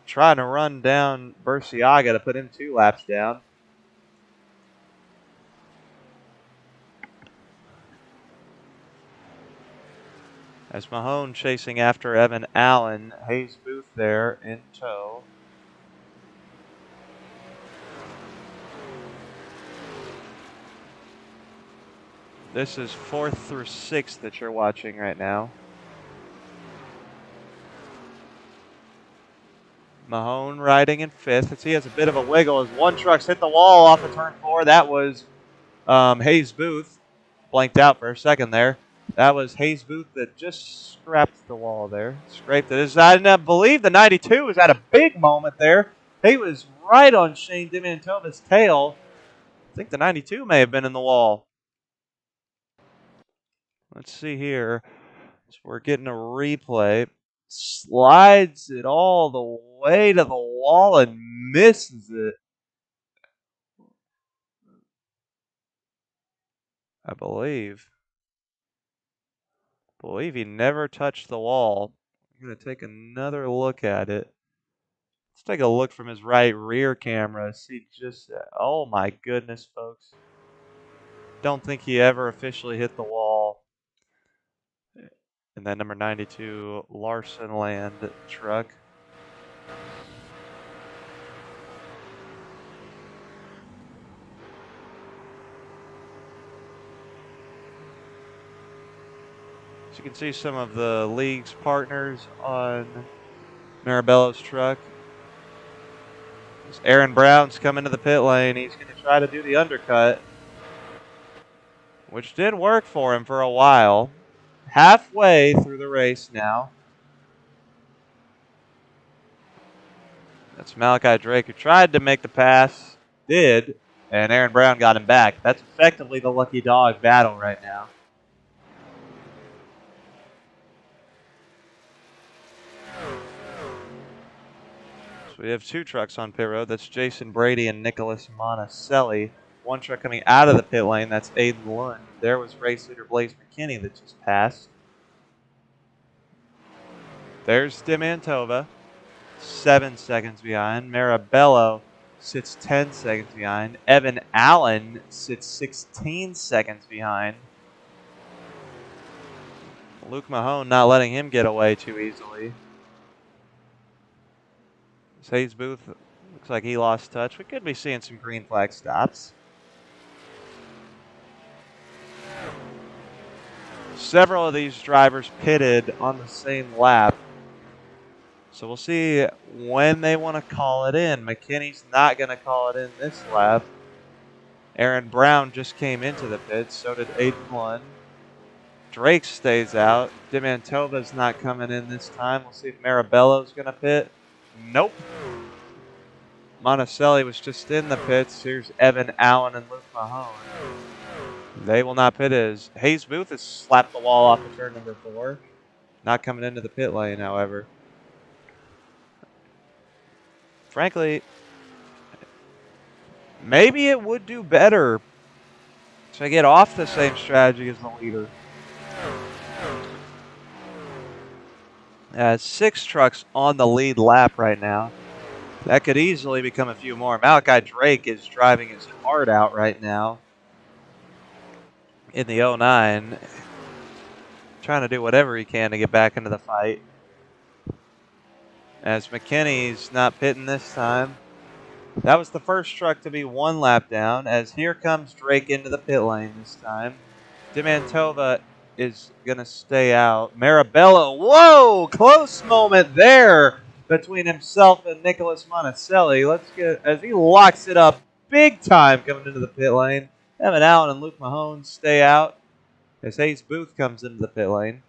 trying to run down Burciaga to put him 2 laps down. As Mahone chasing after Evan Allen, Hayes Booth there in tow. This is 4th through 6th that you're watching right now. Mahone riding in 5th. As he has a bit of a wiggle as one truck's hit the wall off of turn 4. That was Hayes Booth. Blanked out for a second there. That was Hayes Booth that just scrapped the wall there. Scraped it. I believe the 92 was at a big moment there. He was right on Shane Demantova's tail. I think the 92 may have been in the wall. Let's see here. So we're getting a replay. Slides it all the way to the wall and misses it. I believe he never touched the wall. I'm going to take another look at it. Let's take a look from his right rear camera. See just, oh my goodness, folks. Don't think he ever officially hit the wall. And that number 92 Larson Land truck. So you can see some of the league's partners on Marabello's truck. As Aaron Brown's coming to the pit lane. He's going to try to do the undercut, which did work for him for a while. Halfway through the race now. That's Malachi Drake, who tried to make the pass. Did. And Aaron Brown got him back. That's effectively the lucky dog battle right now. So we have 2 trucks on pit road. That's Jason Brady and Nicholas Monticelli. One truck coming out of the pit lane. That's Aiden Lund. There was race leader Blaze McKinney that just passed. There's Demantova, 7 seconds behind. Marabello sits 10 seconds behind. Evan Allen sits 16 seconds behind. Luke Mahone not letting him get away too easily. Hayes Booth looks like he lost touch. We could be seeing some green flag stops. Several of these drivers pitted on the same lap. So we'll see when they want to call it in. McKinney's not going to call it in this lap. Aaron Brown just came into the pits. So did Aiden Lund. Drake stays out. Demantova's not coming in this time. We'll see if Marabello's going to pit. Nope. Monticelli was just in the pits. Here's Evan Allen and Luke Mahone. They will not pit as Hayes Booth has slapped the wall off of turn number 4. Not coming into the pit lane, however. Frankly, maybe it would do better to get off the same strategy as the leader. 6 trucks on the lead lap right now. That could easily become a few more. Malachi Drake is driving his heart out right now in the 09. Trying to do whatever he can to get back into the fight. As McKinney's not pitting this time. That was the first truck to be 1 lap down, as here comes Drake into the pit lane this time. Demantova is going to stay out. Marabello, whoa, close moment there between himself and Nicholas Monticelli. Let's get, as he locks it up big time coming into the pit lane. Evan Allen and Luke Mahone stay out as Hayes Booth comes into the pit lane.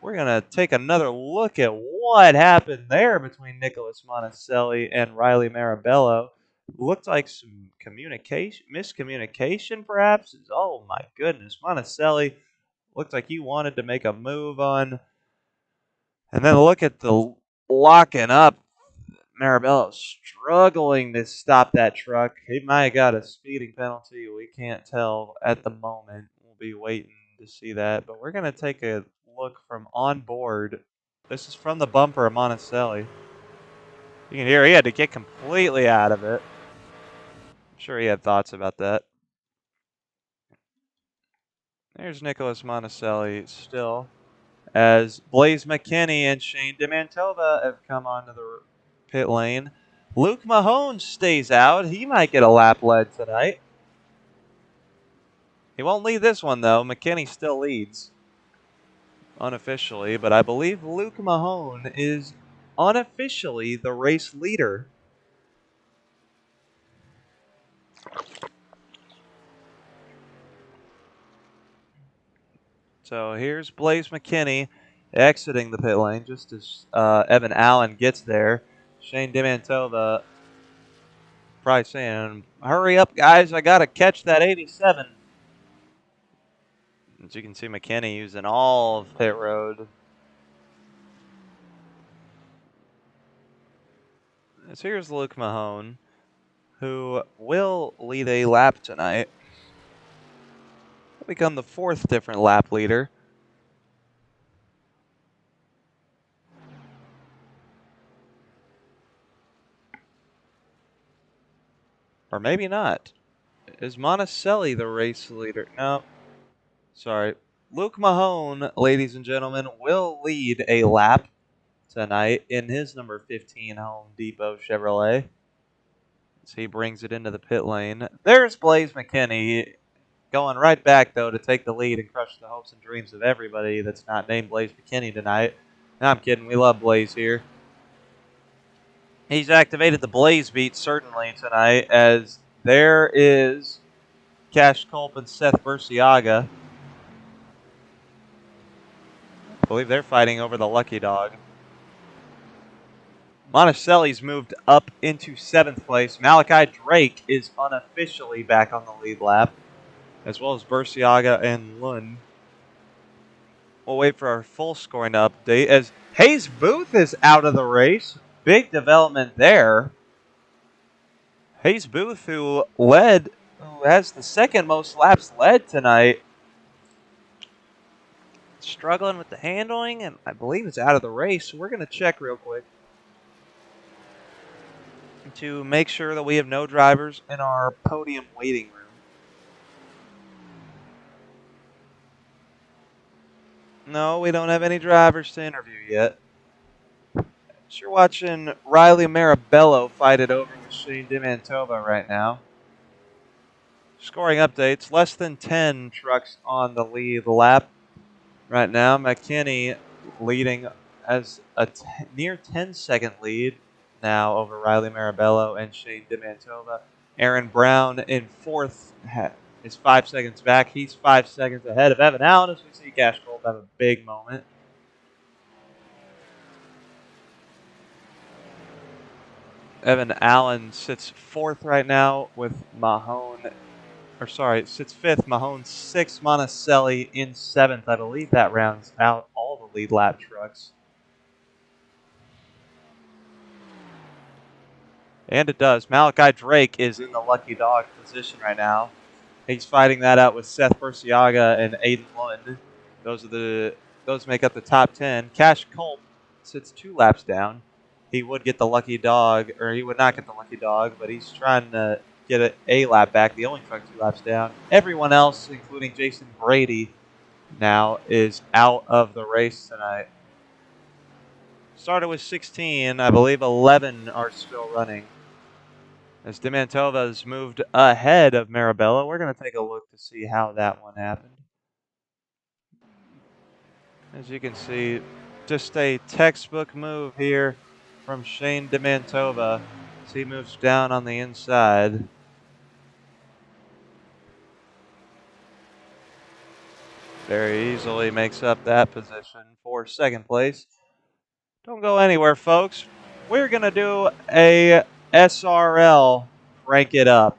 We're going to take another look at what happened there between Nicholas Monticelli and Riley Marabello. Looked like some miscommunication, perhaps. Oh, my goodness. Monticelli looked like he wanted to make a move on. And then look at the locking up. Marabello struggling to stop that truck. He might have got a speeding penalty. We can't tell at the moment. We'll be waiting to see that. But we're going to take a look from on board. This is from the bumper of Monticelli. You can hear he had to get completely out of it. I'm sure he had thoughts about that. There's Nicholas Monticelli still, as Blaze McKinney and Shane Demantova have come onto the pit lane. Luke Mahone stays out. He might get a lap lead tonight. He won't lead this one, though. McKinney still leads unofficially, but I believe Luke Mahone is unofficially the race leader. So here's Blaze McKinney exiting the pit lane just as Evan Allen gets there. Shane Demantova probably saying, hurry up, guys. I got to catch that 87. As you can see, McKinney using all of pit road. So here's Luke Mahone, who will lead a lap tonight. He'll become the 4th different lap leader. Or maybe not. Is Monticelli the race leader? No. Sorry. Luke Mahone, ladies and gentlemen, will lead a lap tonight in his number 15 Home Depot Chevrolet. As he brings it into the pit lane. There's Blaze McKinney going right back, though, to take the lead and crush the hopes and dreams of everybody that's not named Blaze McKinney tonight. No, I'm kidding. We love Blaze here. He's activated the Blaze beat, certainly, tonight, as there is Cash Culp and Seth Burciaga. I believe they're fighting over the lucky dog. Monticelli's moved up into 7th place. Malachi Drake is unofficially back on the lead lap, as well as Burciaga and Lund. We'll wait for our full scoring update as Hayes Booth is out of the race. Big development there. Hayes Booth, who has the 2nd most laps led tonight, struggling with the handling, and I believe it's out of the race. So we're going to check real quick to make sure that we have no drivers in our podium waiting room. No, we don't have any drivers to interview yet. You're watching Riley Marabello fight it over with Shane Demantova right now. Scoring updates, less than 10 trucks on the lead lap right now. McKinney leading as a near 10-second lead now over Riley Marabello and Shane Demantova. Aaron Brown in 4th is 5 seconds back. He's 5 seconds ahead of Evan Allen as we see Cash Gold have a big moment. Evan Allen sits 4th right now with Mahone. Sits 5th. Mahone 6th. Monticelli in 7th. I believe that rounds out all the lead lap trucks. And it does. Malachi Drake is in the lucky dog position right now. He's fighting that out with Seth Burciaga and Aiden Lund. Those make up the top 10. Cash Culp sits 2 laps down, he would get the lucky dog, or he would not get the lucky dog, but he's trying to get a lap back. The only truck 2 laps down. Everyone else, including Jason Brady, now is out of the race tonight. Started with 16. I believe 11 are still running. As Demantova has moved ahead of Marabella, we're going to take a look to see how that one happened. As you can see, just a textbook move here from Shane Demantova as he moves down on the inside. Very easily makes up that position for second place. Don't go anywhere, folks. We're going to do a SRL Crank It Up.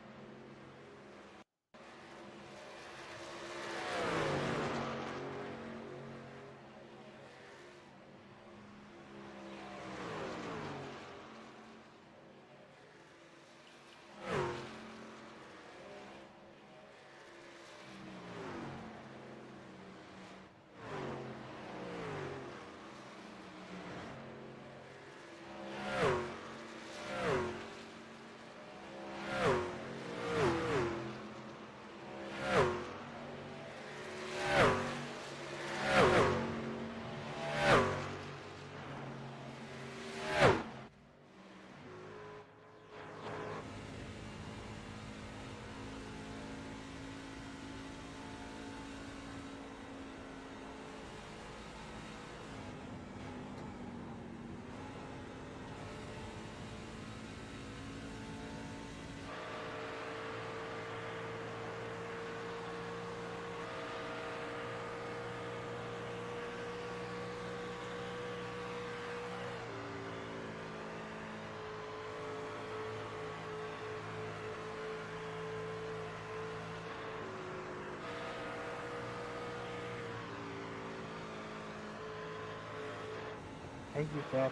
Thank you, Seth.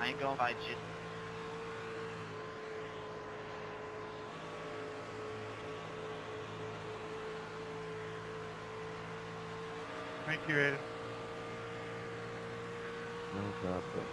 I ain't gonna fight you. Thank you, Aiden. No problem.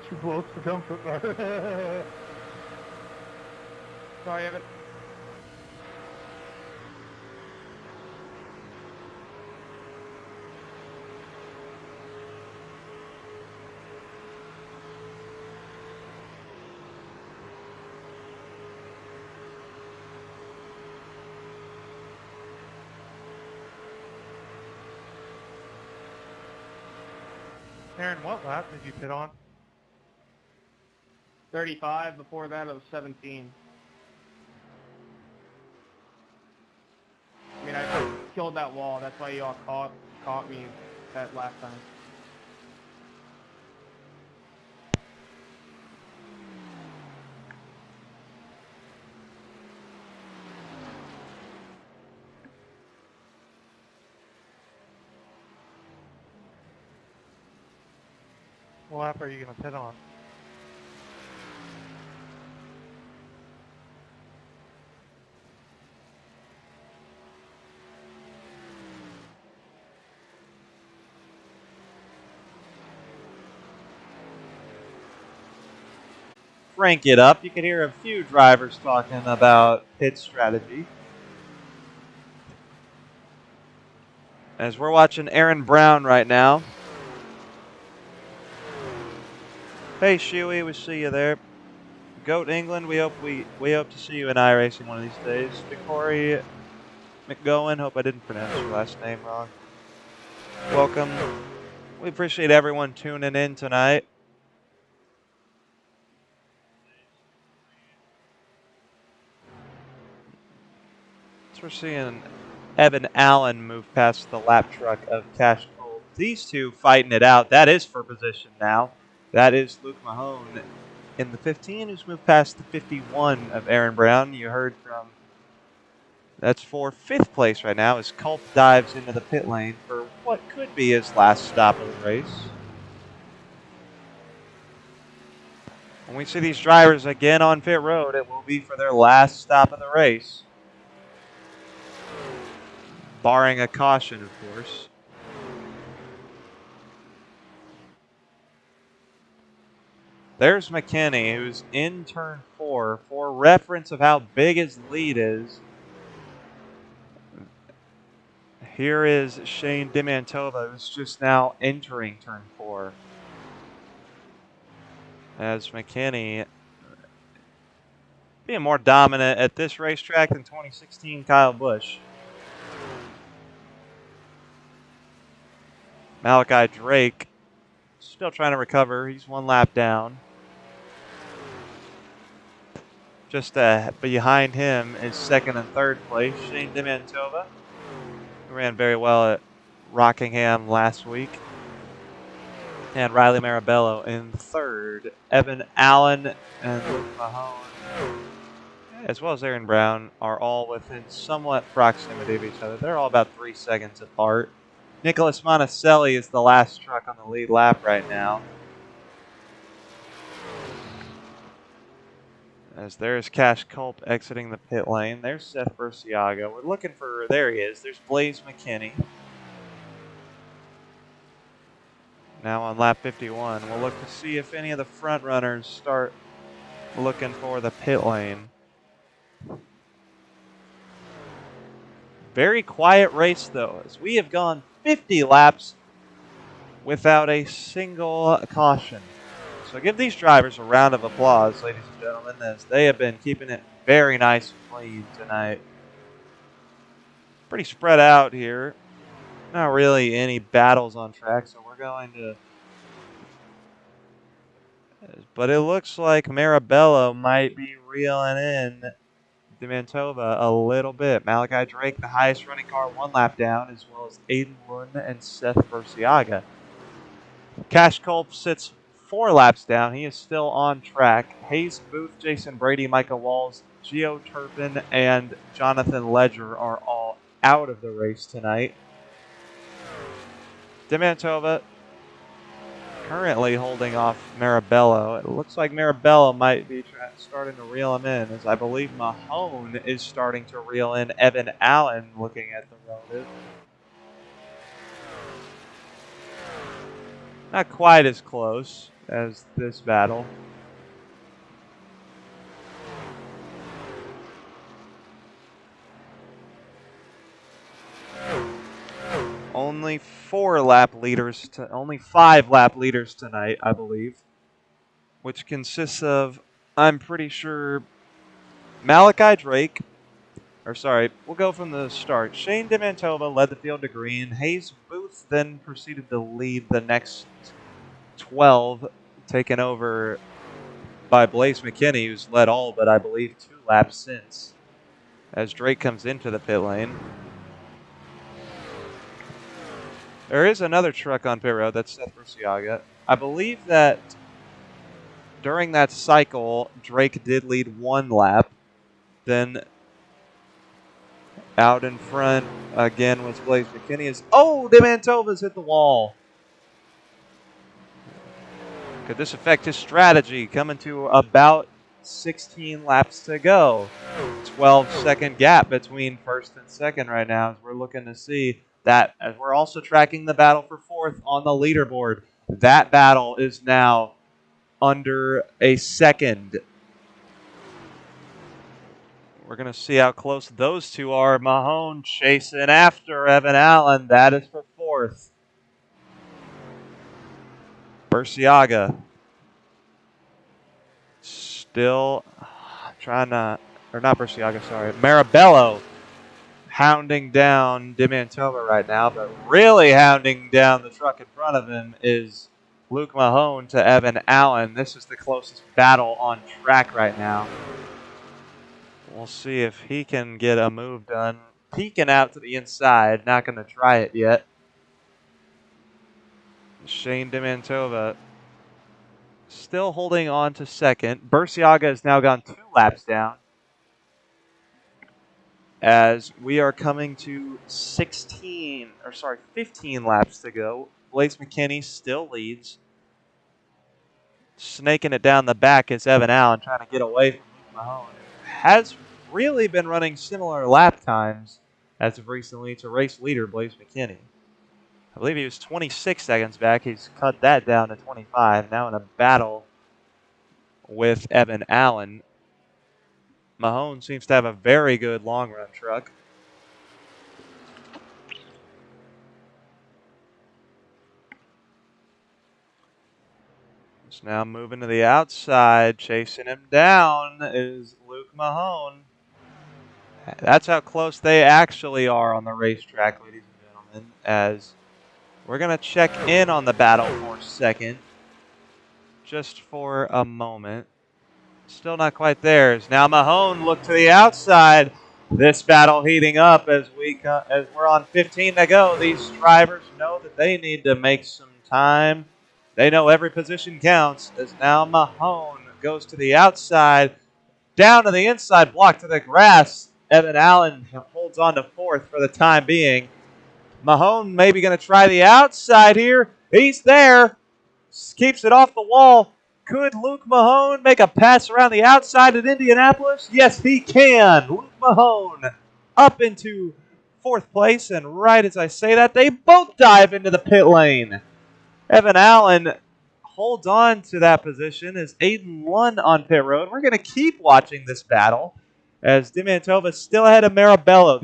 Too close to comfort bar. Sorry, Evan. Aaron, what lap did you pit on? 35. Before that, it was 17. I mean, I killed that wall. That's why y'all caught me that last time. What lap are you going to pit on? Crank it up. You can hear a few drivers talking about pit strategy. As we're watching Aaron Brown right now. Hey, Shuey, we see you there. Goat England, we hope to see you in iRacing one of these days. Corey McGowan, hope I didn't pronounce your last name wrong. Welcome. We appreciate everyone tuning in tonight. So we're seeing Evan Allen move past the lap truck of Cash Cole. These two fighting it out. That is for position now. That is Luke Mahone in the 15, who's moved past the 51 of Aaron Brown. You heard from... That's for 5th place right now as Culp dives into the pit lane for what could be his last stop of the race. When we see these drivers again on pit road, it will be for their last stop of the race. Barring a caution, of course. There's McKinney, who's in turn 4. For reference of how big his lead is, here is Shane Dimantova, who's just now entering turn 4. As McKinney being more dominant at this racetrack than 2016 Kyle Busch. Malachi Drake still trying to recover. He's 1 lap down. Just behind him is 2nd and 3rd place, Shane Dimantova, who ran very well at Rockingham last week. And Riley Marabello in 3rd. Evan Allen and Luke Mahone, as well as Aaron Brown, are all within somewhat proximity of each other. They're all about 3 seconds apart. Nicholas Monticelli is the last truck on the lead lap right now. As there's Cash Culp exiting the pit lane. There's Seth Burciaga. We're looking for... There he is. There's Blaze McKinney. Now on lap 51. We'll look to see if any of the front runners start looking for the pit lane. Very quiet race, though, as we have gone 50 laps without a single caution. So give these drivers a round of applause, ladies and gentlemen, as they have been keeping it very nice and clean tonight. Pretty spread out here. Not really any battles on track, so we're going to... But it looks like Marabello might be reeling in Dimantova a little bit. Malachi Drake, the highest running car, 1 lap down, as well as Aiden Woon and Seth Burciaga. Cash Culp sits 4 laps down. He is still on track. Hayes Booth, Jason Brady, Micah Walls, Gio Turpin, and Jonathan Ledger are all out of the race tonight. Dimantova currently holding off Marabello. It looks like Marabello might be starting to reel him in, as I believe Mahone is starting to reel in Evan Allen looking at the relative. Not quite as close as this battle. Only 5 lap leaders tonight, I believe, which consists of, I'm pretty sure, Malachi Drake. Or sorry, we'll go from the start. Shane Dimantova led the field to green. Hayes Booth then proceeded to lead the next 12, taken over by Blaze McKinney, who's led all but, I believe, 2 laps since, as Drake comes into the pit lane. There is another truck on pit road. That's Seth Burciaga. I believe that during that cycle, Drake did lead 1 lap. Then out in front again was Blaze McKinney. Dimantova's hit the wall. Could this affect his strategy? Coming to about 16 laps to go. 12-second gap between 1st and 2nd right now, as we're looking to see that, as we're also tracking the battle for 4th on the leaderboard. That battle is now under a second. We're going to see how close those two are. Mahone chasing after Evan Allen. That is for 4th. Burciaga still trying to, or not Burciaga, sorry, Marabello hounding down Dimantova right now, but really hounding down the truck in front of him is Luke Mahone to Evan Allen. This is the closest battle on track right now. We'll see if he can get a move done peeking out to the inside. Not going to try it yet. Shane Demantova still holding on to second. Burciaga has now gone 2 laps down. As we are coming to 15 laps to go. Blaze McKinney still leads. Snaking it down the back is Evan Allen trying to get away from Luke Mahone. Has really been running similar lap times as of recently to race leader Blaze McKinney. I believe he was 26 seconds back. He's cut that down to 25. Now in a battle with Evan Allen. Mahone seems to have a very good long run truck. It's now moving to the outside. Chasing him down is Luke Mahone. That's how close they actually are on the racetrack, ladies and gentlemen, as we're going to check in on the battle for a second, just for a moment. Still not quite there. As now Mahone look to the outside. This battle heating up as we're on 15 to go. These drivers know that they need to make some time. They know every position counts. As now Mahone goes to the outside, down to the inside, block to the grass. Evan Allen holds on to 4th for the time being. Mahone maybe going to try the outside here. He's there. Keeps it off the wall. Could Luke Mahone make a pass around the outside at Indianapolis? Yes, he can. Luke Mahone up into 4th place. And right as I say that, they both dive into the pit lane. Evan Allen holds on to that position as Aiden Lund on pit road. We're going to keep watching this battle as Demantova is still ahead of Marabello.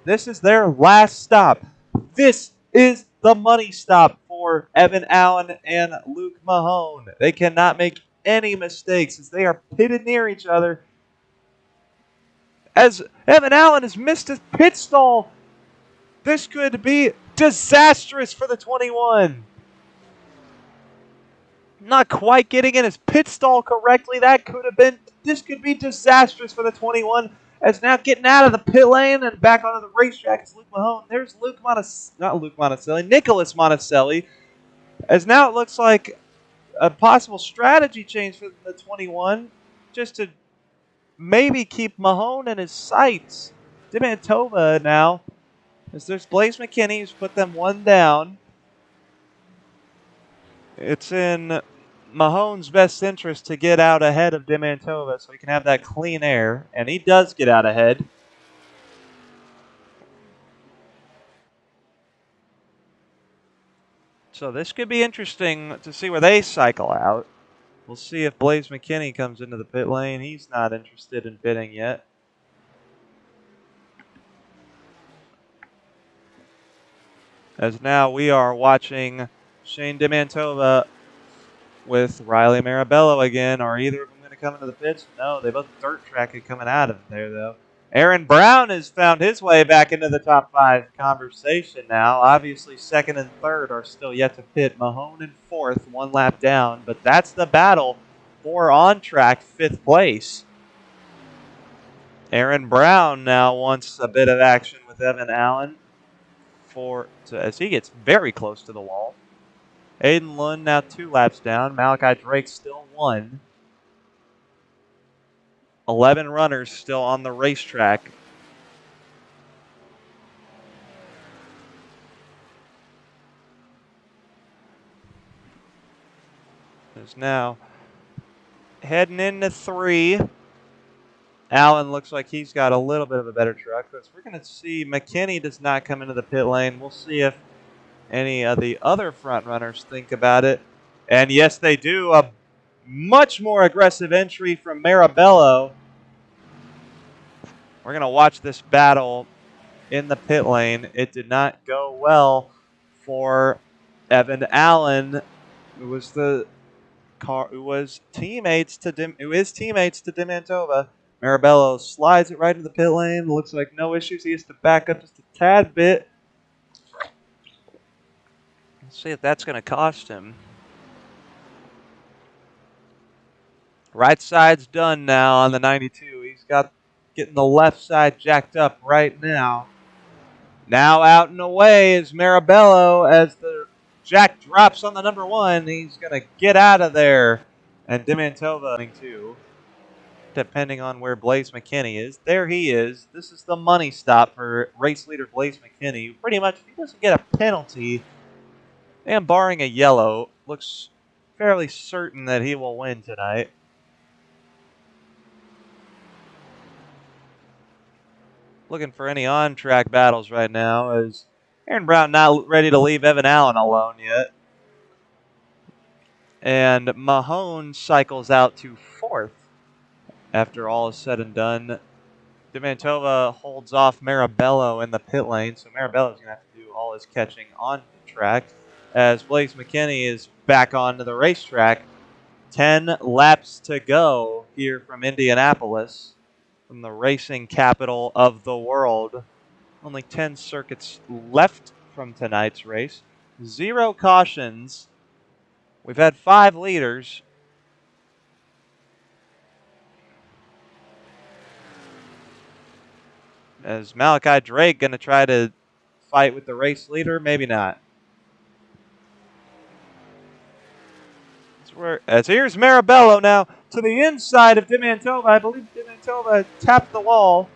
This is their last stop. This is the money stop for Evan Allen and Luke Mahone. They cannot make any mistakes as they are pitted near each other. As Evan Allen has missed his pit stall, this could be disastrous for the 21. Not quite getting in his pit stall correctly. This could be disastrous for the 21. As now getting out of the pit lane and back onto the racetrack is Luke Mahone. There's Nicholas Monticelli. As now it looks like a possible strategy change for the 21, just to maybe keep Mahone in his sights. Demantova now, as there's Blaze McKinney who's put them 1 down. It's in Mahone's best interest to get out ahead of Demantova so he can have that clean air, and he does get out ahead. So this could be interesting to see where they cycle out. We'll see if Blaze McKinney comes into the pit lane. He's not interested in pitting yet. As now we are watching Shane Demantova with Riley Marabello again. Are either of them going to come into the pits? No, they both dirt track it coming out of there, though. Aaron Brown has found his way back into the top 5 conversation now. Obviously, 2nd and 3rd are still yet to pit. Mahone in 4th, 1 lap down. But that's the battle for on-track 5th place. Aaron Brown now wants a bit of action with Evan Allen as he gets very close to the wall. Aiden Lund now 2 laps down. Malachi Drake still 1. 11 runners still on the racetrack. There's now heading into 3. Allen looks like he's got a little bit of a better truck. But we're going to see McKinney does not come into the pit lane. We'll see if any of the other front runners think about it. And yes, they do. A much more aggressive entry from Marabello. We're going to watch this battle in the pit lane. It did not go well for Evan Allen, who is teammates to Demantova. Marabello slides it right into the pit lane. Looks like no issues. He has to back up just a tad bit. Let's see if that's going to cost him. Right side's done now on the 92. He's got getting the left side jacked up right now. Now out and away is Marabello as the jack drops on the number 1. He's going to get out of there. And Demantova coming too, depending on where Blaze McKinney is. There he is. This is the money stop for race leader Blaze McKinney. Pretty much, if he doesn't get a penalty, and barring a yellow, looks fairly certain that he will win tonight. Looking for any on-track battles right now as Aaron Brown not ready to leave Evan Allen alone yet. And Mahone cycles out to 4th after all is said and done. Demantova holds off Marabello in the pit lane, so Marabello's going to have to do all his catching on the track as Blaze McKinney is back onto the racetrack. 10 laps to go here from Indianapolis, from the racing capital of the world. Only 10 circuits left from tonight's race. 0 cautions. We've had 5 leaders. Is Malachi Drake going to try to fight with the race leader? Maybe not. As here's Marabello now to the inside of Demantova. I believe Demantova tapped the wall.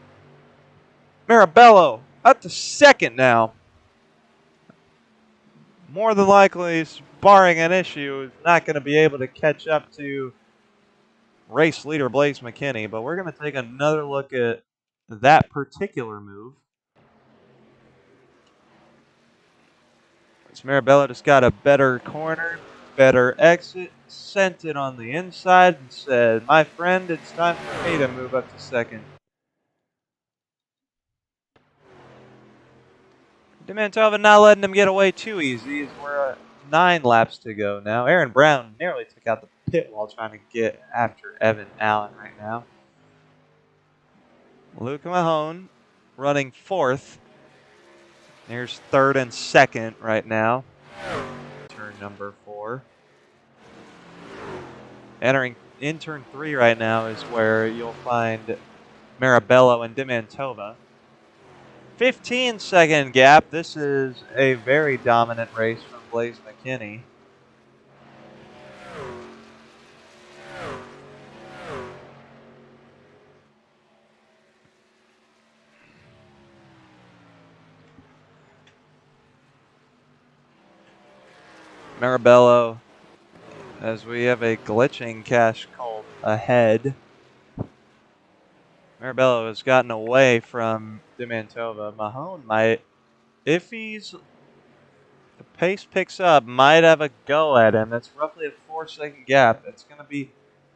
Marabello up to 2nd now. More than likely, barring an issue, is not going to be able to catch up to race leader Blaze McKinney. But we're going to take another look at that particular move. As Marabello just got a better corner, better exit, sent it on the inside and said, my friend, it's time for me to move up to 2nd. Demantova not letting him get away too easy as we're 9 laps to go now. Aaron Brown nearly took out the pit wall trying to get after Evan Allen right now. Luke Mahone running 4th. There's 3rd and 2nd right now. Turn number 4. Entering in turn 3 right now is where you'll find Marabello and Demantova. 15-second gap. This is a very dominant race from Blaze McKinney. Marabello, as we have a glitching cash called ahead. Marabello has gotten away from Demantova. Mahone might, if the pace picks up, might have a go at him. That's roughly a 4-second gap. It's going to be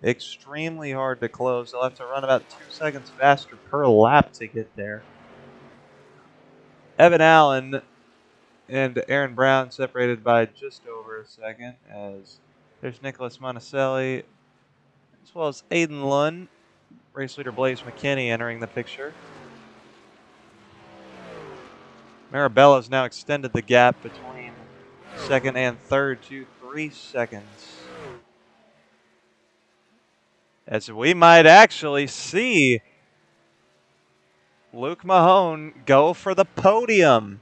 extremely hard to close. They'll have to run about 2 seconds faster per lap to get there. Evan Allen and Aaron Brown separated by just over a second, as there's Nicholas Monticelli as well as Aiden Lund. Race leader Blaze McKinney entering the picture. Marabello's now extended the gap between 2nd and 3rd to 3 seconds. As we might actually see Luke Mahone go for the podium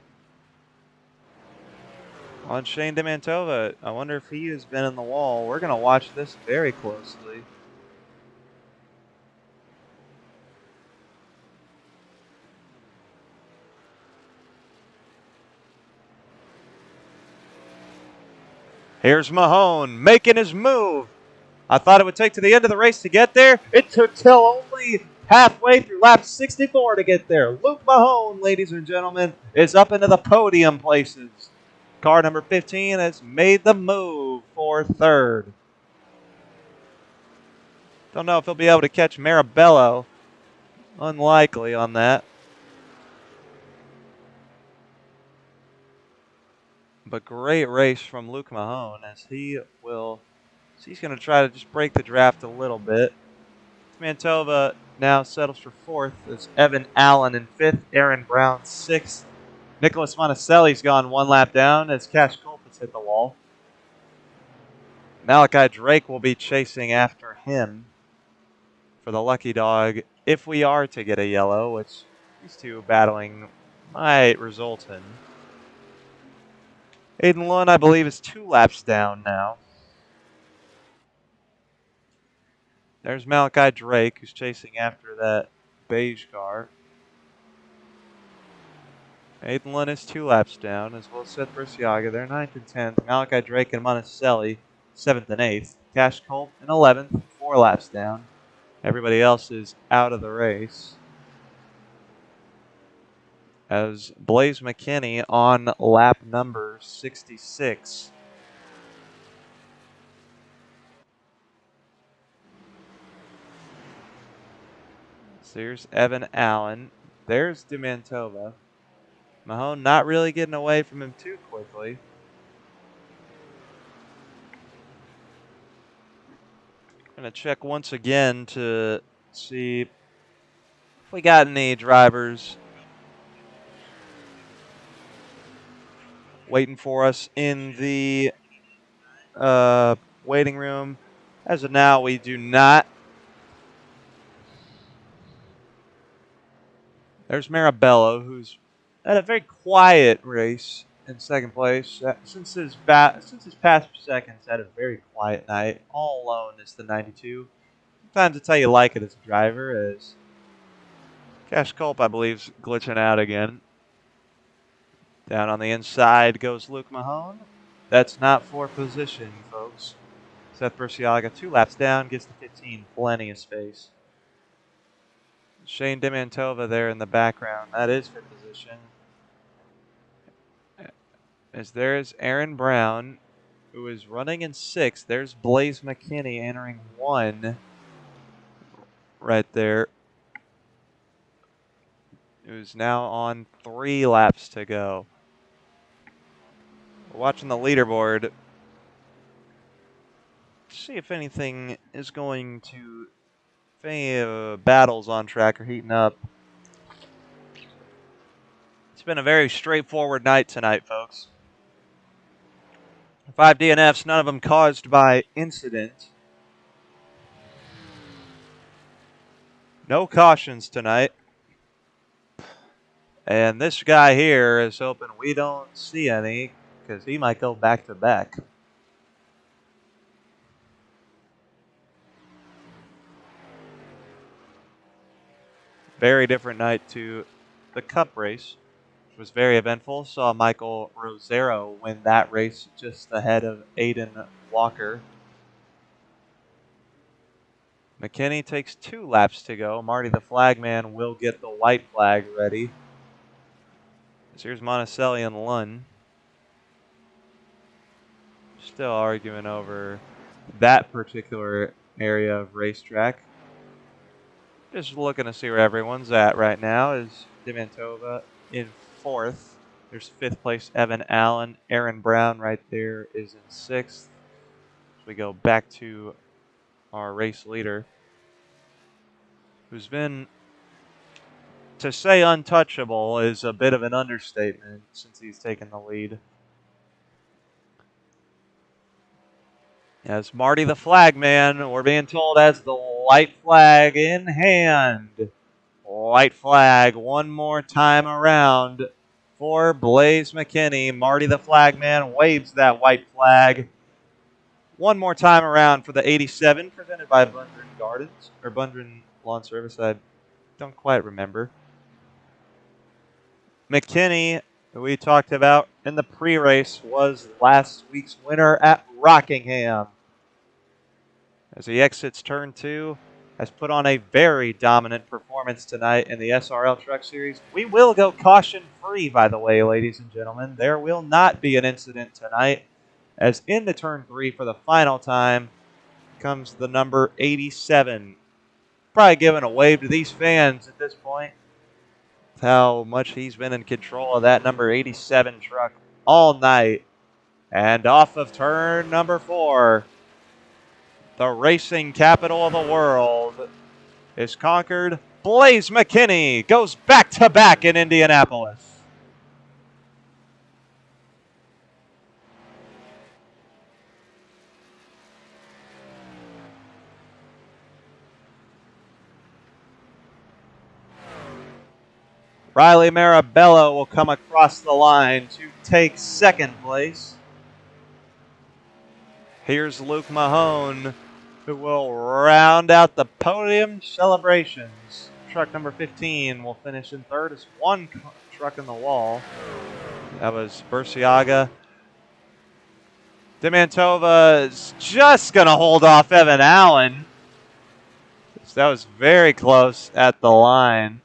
on Shane Demantova. I wonder if he has been in the wall. We're going to watch this very closely. Here's Mahone making his move. I thought it would take to the end of the race to get there. It took till only halfway through lap 64 to get there. Luke Mahone, ladies and gentlemen, is up into the podium places. Car number 15 has made the move for 3rd. Don't know if he'll be able to catch Marabello. Unlikely on that. But great race from Luke Mahone as he's going to try to just break the draft a little bit. Demantova now settles for 4th. It's Evan Allen in 5th, Aaron Brown 6th. Nicholas Monticelli's gone 1 lap down as Cash Culpit's hit the wall. Malachi Drake will be chasing after him for the lucky dog if we are to get a yellow, which these two battling might result in. Aiden Lund, I believe, is 2 laps down now. There's Malachi Drake, who's chasing after that beige car. Aiden Lund is 2 laps down, as well as Seth Burciaga. They're 9th and 10th. Malachi Drake and Monticelli, 7th and 8th. Cash Colt in 11th, 4 laps down. Everybody else is out of the race. As Blaze McKinney on lap number 66. So here's Evan Allen. There's Demantova. Mahone not really getting away from him too quickly. Going to check once again to see if we got any drivers waiting for us in the waiting room. As of now, we do not. There's Marabello, who's had a very quiet race in second place. Since his past seconds, had a very quiet night. All alone is the 92. Sometimes it's how you like it as a driver. As Cash Culp, I believe, is glitching out again. Down on the inside goes Luke Mahone. That's not for position, folks. Seth Burciaga, 2 laps down, gets to 15. Plenty of space. Shane Demantova there in the background. That is for position. As there's Aaron Brown, who is running in 6th. There's Blaze McKinney entering 1 right there. Who's now on 3 laps to go. We're watching the leaderboard. See if anything is going to, if any battles on track are heating up. It's been a very straightforward night tonight, folks. 5 DNFs, none of them caused by incident. No cautions tonight. And this guy here is hoping we don't see any, because he might go back to back. Very different night to the Cup race, which was very eventful. Saw Michael Rosero win that race just ahead of Aiden Walker. McKinney takes 2 laps to go. Marty the flagman will get the white flag ready. So here's Monticelli and Lund. Still arguing over that particular area of racetrack. Just looking to see where everyone's at right now. Is Demantova in 4th. There's 5th place Evan Allen. Aaron Brown right there is in 6th. We go back to our race leader, who's been, to say untouchable is a bit of an understatement since he's taken the lead. As Marty the flagman, we're being told, has the white flag in hand. White flag one more time around for Blaze McKinney. Marty the flagman waves that white flag one more time around for the 87 presented by Bundren Gardens, or Bundren Lawn Service. I don't quite remember. McKinney, who we talked about in the pre-race, was last week's winner at Rockingham. As he exits turn 2, has put on a very dominant performance tonight in the SRL Truck Series. We will go caution-free, by the way, ladies and gentlemen. There will not be an incident tonight, as into turn 3 for the final time comes the number 87. Probably giving a wave to these fans at this point. How much he's been in control of that number 87 truck all night. And off of turn number 4, the racing capital of the world is conquered. Blaze McKinney goes back-to-back in Indianapolis. Riley Marabello will come across the line to take second place. Here's Luke Mahone, who will round out the podium celebrations. Truck number 15 will finish in third. It's one truck in the wall. That was Burciaga. Demantova is just going to hold off Evan Allen. That was very close at the line.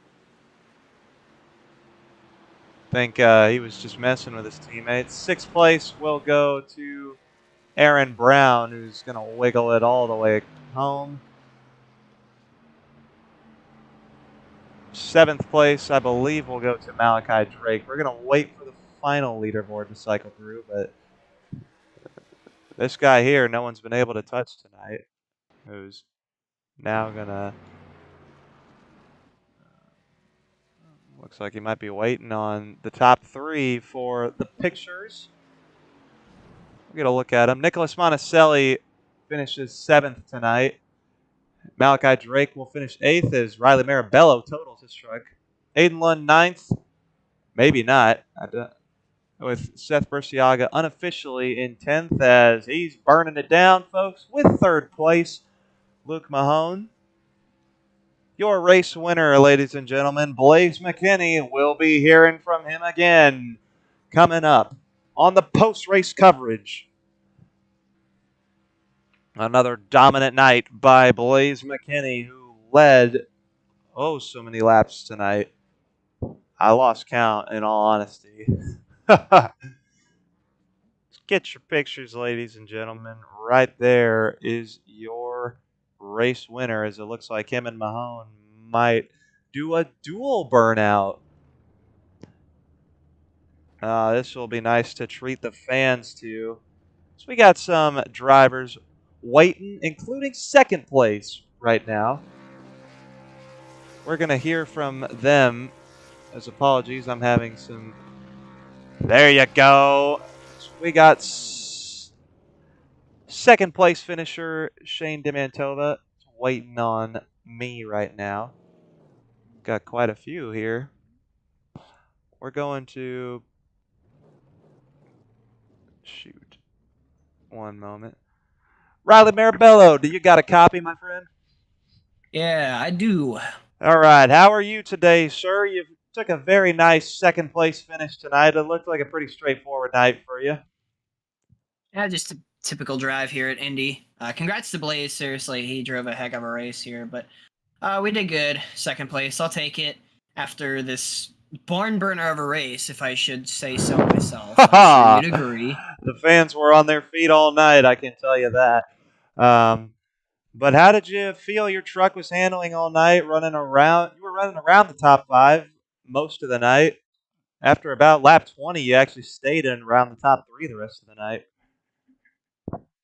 I think he was just messing with his teammates. Sixth place will go to Aaron Brown, who's going to wiggle it all the way home. Seventh place, I believe, will go to Malachi Drake. We're going to wait for the final leaderboard to cycle through, but this guy here, no one's been able to touch tonight, who's now going to... Looks like he might be waiting on the top three for the pictures. We'll get a look at him. Nicholas Monticelli finishes 7th tonight. Malachi Drake will finish 8th as Riley Marabello totals his truck. Aiden Lund 9th. Maybe not. With Seth Burciaga unofficially in 10th as he's burning it down, folks, with 3rd place, Luke Mahone. Your race winner, ladies and gentlemen, Blaze McKinney. We'll be hearing from him again coming up on the post-race coverage. Another dominant night by Blaze McKinney, who led so many laps tonight. I lost count, in all honesty. Get your pictures, ladies and gentlemen. Right there is your race winner, as it looks like him and Mahone might do a dual burnout. This will be nice to treat the fans to. So we got some drivers waiting, including 2nd place right now. We're going to hear from them. As apologies, I'm having some... There you go. So we got 2nd place finisher Shane Demantova waiting on me right now. Got quite a few here. We're going to... Shoot. One moment. Riley Marabello, do you got a copy, my friend? Yeah, I do. All right. How are you today, sir? You took a very nice 2nd place finish tonight. It looked like a pretty straightforward night for you. Yeah, just a typical drive here at Indy. Congrats to Blaze. Seriously, he drove a heck of a race here, but we did good. 2nd place. I'll take it after this barn burner of a race, if I should say so myself. I'm sure you'd agree. The fans were on their feet all night, I can tell you that. But how did you feel your truck was handling all night, running around? You were running around the top 5 most of the night. After about lap 20, you actually stayed in around the top 3 the rest of the night.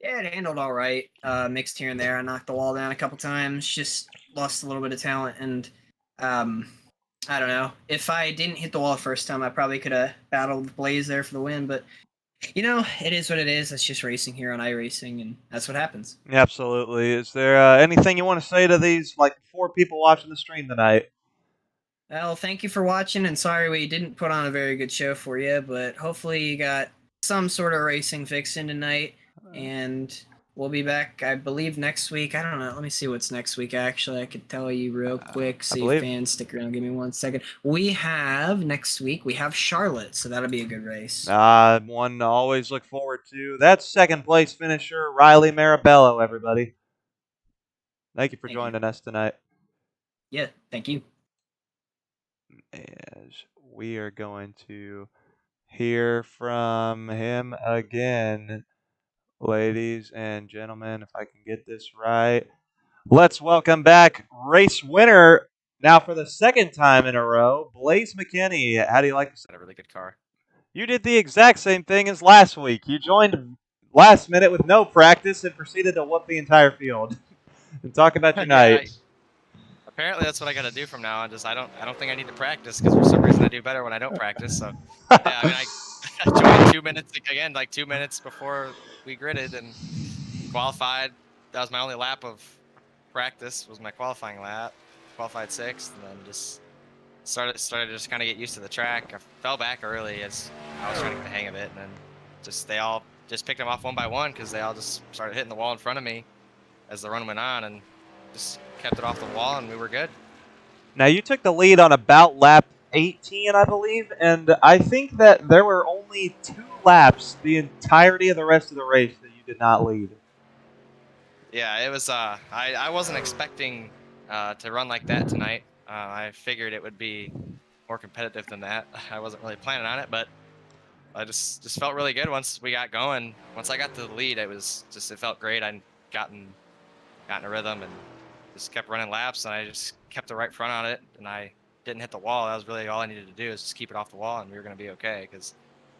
Yeah, it handled all right. Mixed here and there. I knocked the wall down a couple times. Just lost a little bit of talent. And I don't know. If I didn't hit the wall the first time, I probably could have battled with Blaze there for the win. But, you know, it is what it is. It's just racing here on iRacing, and that's what happens. Absolutely. Is there anything you want to say to these, 4 people watching the stream tonight? Well, thank you for watching, and sorry we didn't put on a very good show for you, but hopefully you got some sort of racing fix in tonight, and we'll be back, I believe, next week. I don't know. Let me see what's next week, actually. I could tell you real quick. See if fans stick around. Give me 1 second. Next week, we have Charlotte, so that'll be a good race. One to always look forward to. That's 2nd place finisher Riley Marabello, everybody. Thank you for joining us tonight. Yeah, thank you. As we are going to hear from him again, ladies and gentlemen, if I can get this right. Let's welcome back race winner, now for the 2nd time in a row, Blaze McKinney. How do you like this? A really good car. You did the exact same thing as last week. You joined last minute with no practice and proceeded to whoop the entire field. And talk about your night. Apparently, that's what I got to do from now on. I don't think I need to practice because for some reason I do better when I don't practice. So, yeah, I mean, I joined 2 minutes again, 2 minutes before we gridded and qualified. That was my only lap of practice. Was my qualifying lap. Qualified 6th, and then just started to just kind of get used to the track. I fell back early as I was trying to get the hang of it, and then they all just picked them off one by one because they all just started hitting the wall in front of me as the run went on, and just kept it off the wall, and we were good. Now, you took the lead on about lap 18, I believe, and I think that there were only 2 laps the entirety of the rest of the race that you did not lead. Yeah, it was. I wasn't expecting to run like that tonight. I figured it would be more competitive than that. I wasn't really planning on it, but I just felt really good once we got going. Once I got to the lead, it felt great. I'd gotten a rhythm and just kept running laps, and I just kept the right front on it, and I didn't hit the wall. That was really all I needed to do, is just keep it off the wall, and we were going to be okay, because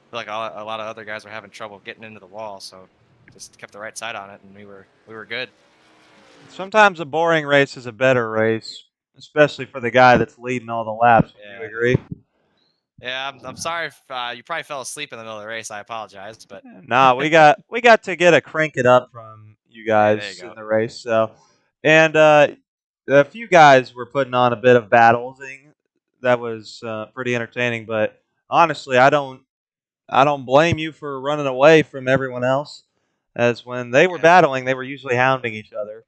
I feel like a lot of other guys were having trouble getting into the wall, so just kept the right side on it, and we were good. Sometimes a boring race is a better race, especially for the guy that's leading all the laps. Would you agree? Yeah, I'm sorry if you probably fell asleep in the middle of the race. I apologize, but Nah, we got to get a crank it up from you there guys you go. in the race. So, and a few guys were putting on a bit of battles. That was pretty entertaining. But honestly, I don't blame you for running away from everyone else, as when they were battling, they were usually hounding each other.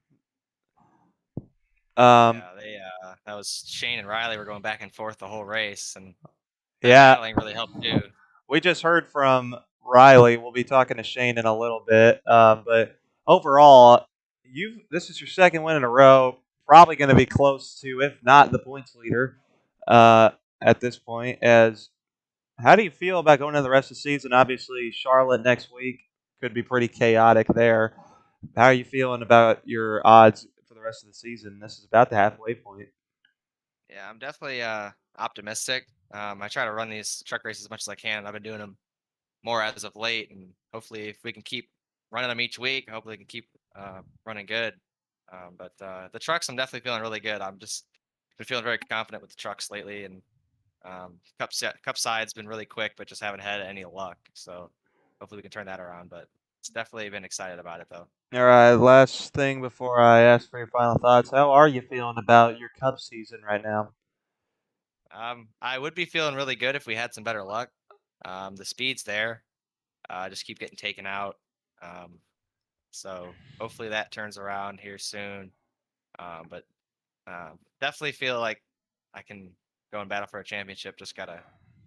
That was Shane and Riley were going back and forth the whole race, and that Yeah, battling really helped too. we just heard from Riley. We'll be talking to Shane in a little bit. But overall, this is your second win in a row. Probably going to be close to, if not the points leader, at this point. How do you feel about going into the rest of the season? Obviously, Charlotte next week could be pretty chaotic there. How are you feeling about your odds for the rest of the season? This is about the halfway point. Yeah, I'm definitely optimistic. I try to run these truck races as much as I can. I've been doing them more as of late, and hopefully, if we can keep running them each week, hopefully, we can keep running good. But the trucks, I'm definitely feeling really good. I'm just been feeling very confident with the trucks lately, and cup side's been really quick, but just haven't had any luck. So hopefully, we can turn that around. But it's definitely been excited about it, though. All right, last thing before I ask for your final thoughts. How are you feeling about your Cup season right now? I would be feeling really good if we had some better luck. The speed's there. Just keep getting taken out. So hopefully that turns around here soon. But definitely feel like I can go and battle for a championship. Just gotta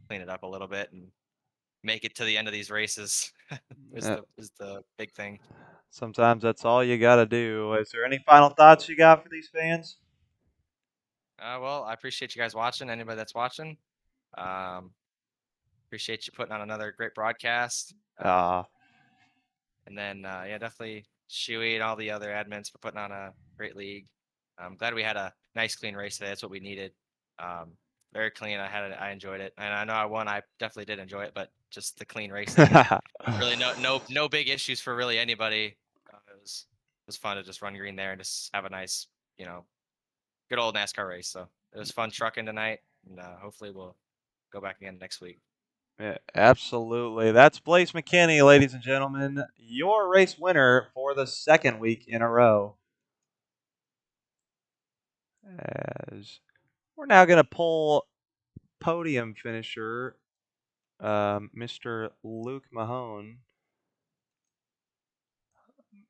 clean it up a little bit and make it to the end of these races. is the big thing. Sometimes that's all you got to do. Is there any final thoughts you got for these fans? Well, I appreciate you guys watching. Anybody that's watching, appreciate you putting on another great broadcast. And then, definitely Shuey and all the other admins for putting on a great league. I'm glad we had a nice, clean race today. That's what we needed. Very clean. I enjoyed it, and I know I won. I definitely did enjoy it, but just the clean racing. Really, no big issues for really anybody. It was fun to just run green there and just have a nice, good old NASCAR race. So it was fun trucking tonight, and hopefully we'll go back again next week. Yeah, absolutely. That's Blaze McKinney, ladies and gentlemen, your race winner for the second week in a row. As we're now going to pull podium finisher, Mr. Luke Mahone.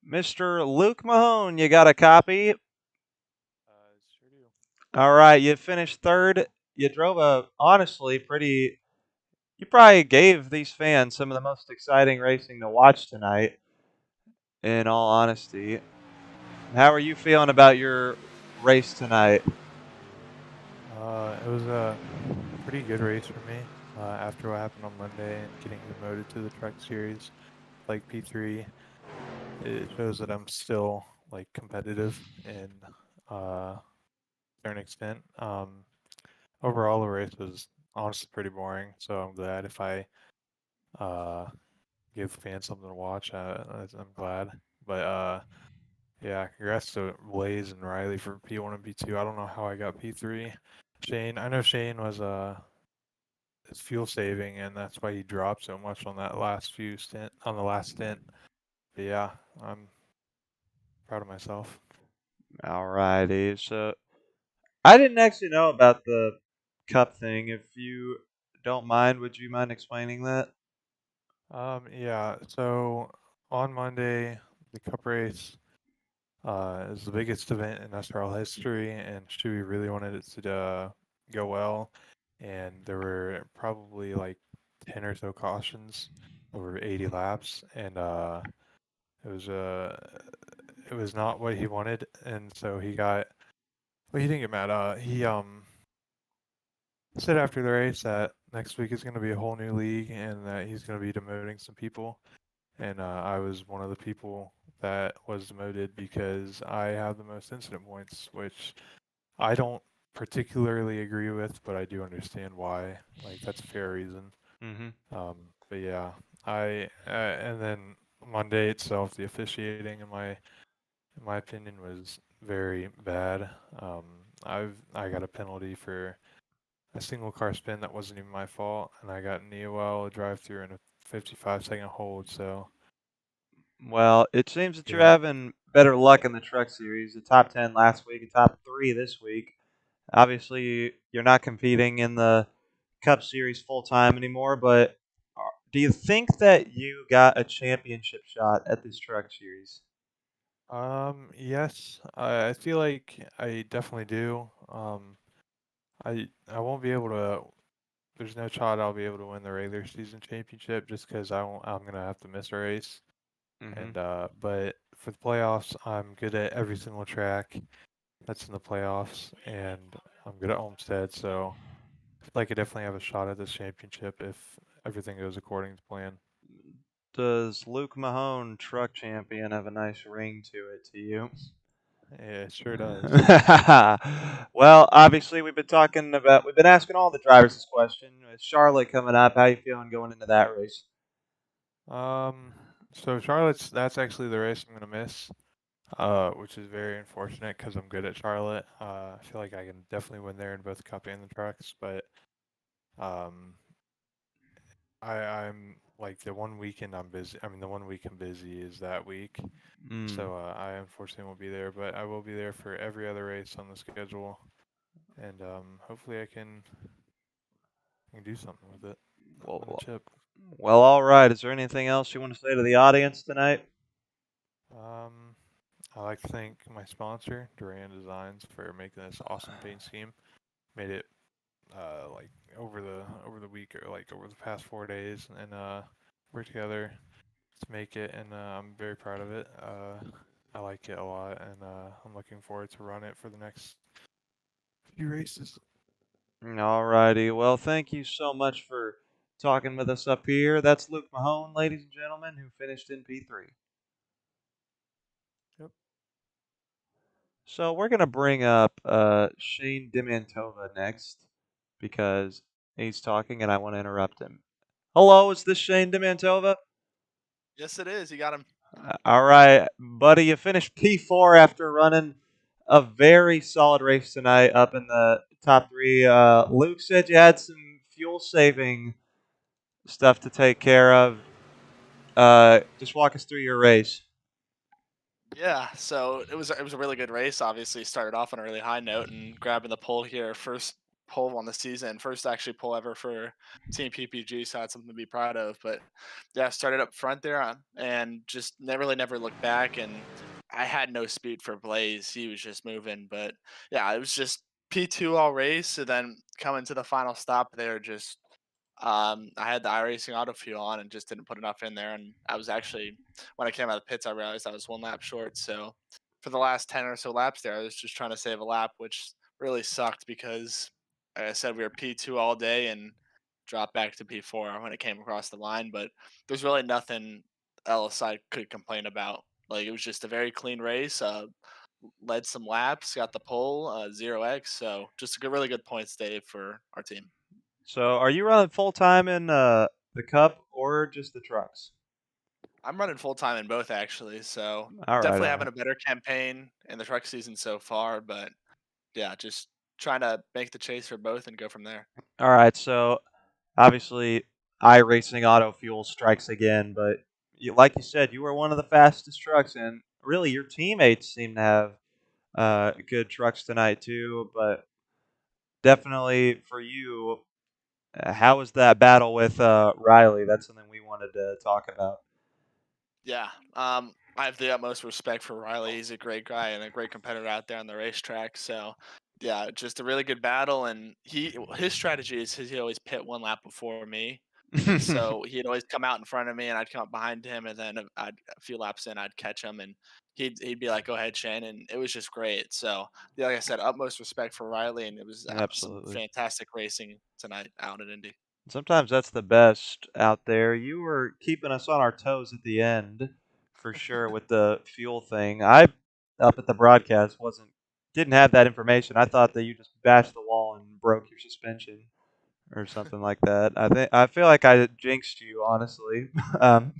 Mr. Luke Mahone, you got a copy? Sure do. All right, you finished third. You drove honestly pretty. You probably gave these fans some of the most exciting racing to watch tonight, in all honesty. How are you feeling about your race tonight? It was a pretty good race for me. After what happened on Monday and getting demoted to the Truck Series, like P3, it shows that I'm still like competitive in a certain extent. Overall, the race was honestly pretty boring, so I'm glad if I give fans something to watch. I'm glad, but yeah, congrats to Blaze and Riley for P1 and P2. I don't know how I got P3. I know Shane was it's fuel saving, and that's why he dropped so much on that last stint. But yeah, I'm proud of myself. All righty. So I didn't actually know about the Cup thing. If you don't mind, would you mind explaining that? Yeah. So on Monday, the Cup race is the biggest event in SRL history, and Stewie really wanted it to go well. And there were probably like 10 or so cautions over 80 laps, and it was uh, it was not what he wanted, and so he got. Well, he didn't get mad. He said after the race that next week is going to be a whole new league, and that he's going to be demoting some people. And I was one of the people that was demoted because I have the most incident points, which I don't particularly agree with, but I do understand why. Like that's a fair reason. Mm-hmm. But yeah, I and then Monday itself, the officiating in my opinion was very bad. Um, I got a penalty for a single car spin that wasn't even my fault, and I got an EOL, a drive through, and a 55-second hold. So Well, it seems that you're yeah. having better luck in the Truck Series. The top 10 last week and top 3 this week. Obviously, you're not competing in the Cup Series full time anymore, but do you think that you got a championship shot at this Truck Series? Yes, I feel like I definitely do. I won't be able to. There's no shot I'll be able to win the regular season championship just because I'm gonna have to miss a race. Mm-hmm. And but for the playoffs, I'm good at every single track that's in the playoffs, and I'm good at Homestead, so I feel like I definitely have a shot at this championship if everything goes according to plan. Does Luke Mahone, truck champion, have a nice ring to it to you? Yeah, it sure does. Well, obviously we've been asking all the drivers this question. With Charlotte coming up, how you feeling going into that race? Um, so that's actually the race I'm gonna miss. Which is very unfortunate because I'm good at Charlotte. I feel like I can definitely win there in both Cup and the trucks, but um, I'm like the one weekend I'm busy. I mean, the one week I'm busy is that week, Mm. so I unfortunately won't be there. But I will be there for every other race on the schedule, and hopefully I can do something with it. Win a Well, chip. well, all right. Is there anything else you want to say to the audience tonight? Um, I like to thank my sponsor, Duran Designs, for making this awesome paint scheme. Made it like over the week or like over the past 4 days, and worked together to make it, and I'm very proud of it. I like it a lot, and I'm looking forward to run it for the next few races. All righty. Well, thank you so much for talking with us up here. That's Luke Mahone, ladies and gentlemen, who finished in P3. Yep. So we're going to bring up Shane Demantova next because he's talking and I want to interrupt him. Hello, is this Shane Demantova? Yes, it is. You got him. All right, buddy, you finished P4 after running a very solid race tonight up in the top 3. Luke said you had some fuel saving stuff to take care of. Just walk us through your race. Yeah, so it was a really good race. Obviously, started off on a really high note and grabbing the pole here, first pole on the season, first actually pole ever for Team PPG. So that's something to be proud of. But yeah, started up front there and just never looked back. And I had no speed for Blaze; he was just moving. But yeah, it was just P2 all race, and then coming to the final stop there, just I had the iRacing auto fuel on and just didn't put enough in there. And I was actually, when I came out of the pits, I realized I was 1 lap short. So for the last 10 or so laps there, I was just trying to save a lap, which really sucked because, like I said, we were P2 all day and dropped back to P4 when it came across the line. But there's really nothing else I could complain about. Like, it was just a very clean race. Led some laps, got the pole, 0x. So just a good, really good points day for our team. So, are you running full time in the Cup or just the trucks? I'm running full time in both actually, so All right, definitely all having right. a better campaign in the truck season so far, but yeah, just trying to make the chase for both and go from there. All right. So, obviously, iRacing Auto Fuel strikes again, but like you said, you were one of the fastest trucks, and really your teammates seem to have good trucks tonight too. But definitely for you, how was that battle with Riley? That's something we wanted to talk about. Yeah. I have the utmost respect for Riley. He's a great guy and a great competitor out there on the racetrack. So, yeah, just a really good battle. And his strategy is he'd always pit one lap before me. And so he'd always come out in front of me, and I'd come up behind him, and then a few laps in, I'd catch him, and he'd be like, "Go ahead, Shane," and it was just great. So, yeah, like I said, utmost respect for Riley, and it was some Absolutely. fantastic racing tonight out at Indy. Sometimes that's the best out there. You were keeping us on our toes at the end, for sure, with the fuel thing. I, up at the broadcast, didn't have that information. I thought that you just bashed the wall and broke your suspension or something like that. I feel like I jinxed you, honestly. um,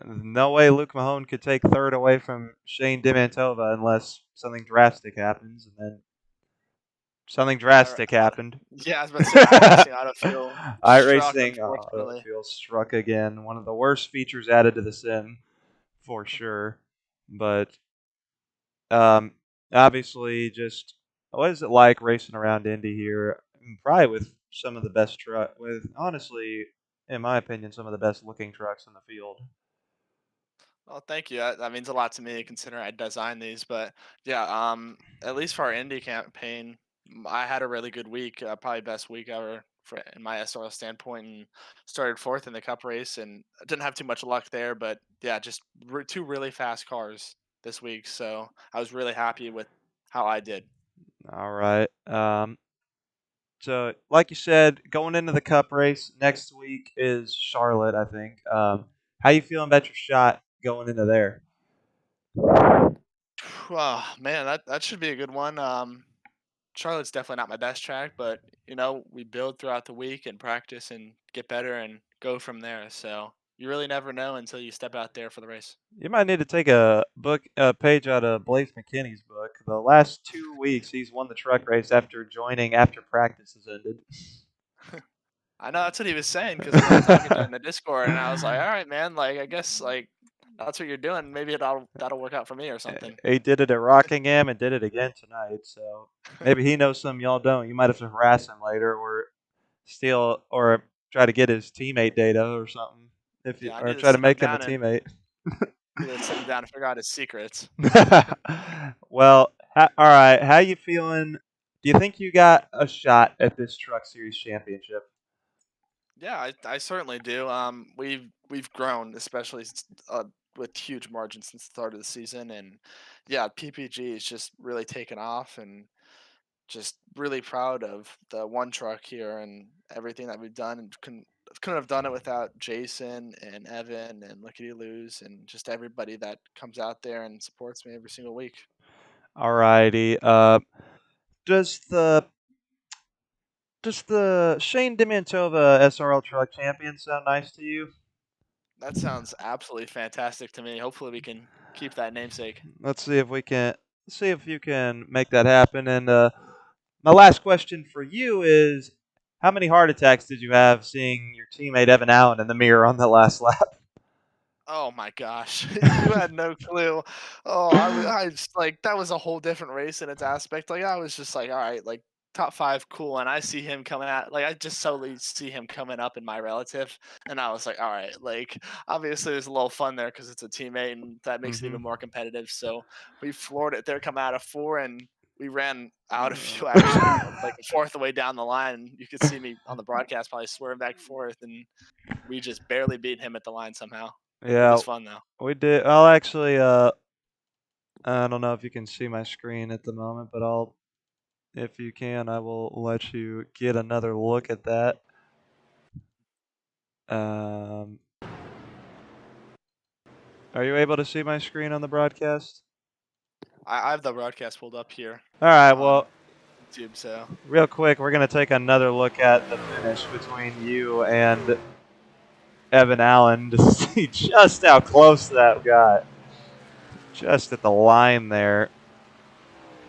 no way Luke Mahone could take third away from Shane Demantova unless something drastic happens, and then something drastic happened. Yeah, I was about to say iRacing Auto Fuel struck, iRacing unfortunately. Fuel struck again. One of the worst features added to the sim, for sure. But obviously, just what is it like racing around Indy here? Probably with some of the best honestly, in my opinion, some of the best looking trucks in the field. Well, thank you. That means a lot to me, considering I designed these. But yeah, at least for our indie campaign, I had a really good week. Probably best week ever in my SRL standpoint, and started fourth in the Cup race, and I didn't have too much luck there. But yeah, just two really fast cars this week, so I was really happy with how I did. All right. So, like you said, going into the Cup race next week is Charlotte, I think. How you feeling about your shot going into there? Oh, man, that should be a good one. Charlotte's definitely not my best track, but we build throughout the week and practice and get better and go from there. So you really never know until you step out there for the race. You might need to take a page out of Blaze McKinney's book. The last 2 weeks, he's won the truck race after joining after practice has ended. I know that's what he was saying because we were talking during the Discord, and I was like, "All right, man. Like, I guess that's what you're doing. Maybe that'll work out for me or something." He did it at Rockingham and did it again tonight. So maybe he knows something y'all don't. You might have to harass him later, or steal, or try to get his teammate data or something. I Or need to try to sit him make him a down and teammate. sit him down and figure out his secrets. Well, all right. How you feeling? Do you think you got a shot at this Truck Series championship? Yeah, I certainly do. We've grown, especially with huge margins since the start of the season, and yeah, PPG is just really taken off, and just really proud of the one truck here and everything that we've done, and couldn't have done it without Jason and Evan and Lickety Loos and just everybody that comes out there and supports me every single week. All righty. Does the Shane Demantova SRL Truck Champion sound nice to you? That sounds absolutely fantastic to me. Hopefully, we can keep that namesake. Let's see if you can make that happen. And my last question for you is, how many heart attacks did you have seeing your teammate Evan Allen in the mirror on the last lap? Oh my gosh, you had no clue. Oh, I just like that was a whole different race in its aspect. Like I was just like, all right, like top five, cool. And I see him coming out, like I just solely see him coming up in my relative, and I was like, all right, like obviously there's a little fun there because it's a teammate, and that makes it even more competitive. So we floored it there, come out of four, and we ran out of fuel actually like a fourth away down the line. You could see me on the broadcast probably swerve back fourth, and we just barely beat him at the line somehow. It Yeah, was fun though. we did. I'll actually. I don't know if you can see my screen at the moment, but if you can, I will let you get another look at that. Are you able to see my screen on the broadcast? I have the broadcast pulled up here. All right. Well, YouTube. So real quick, we're gonna take another look at the finish between you and Evan Allen to see just how close that got. Just at the line there.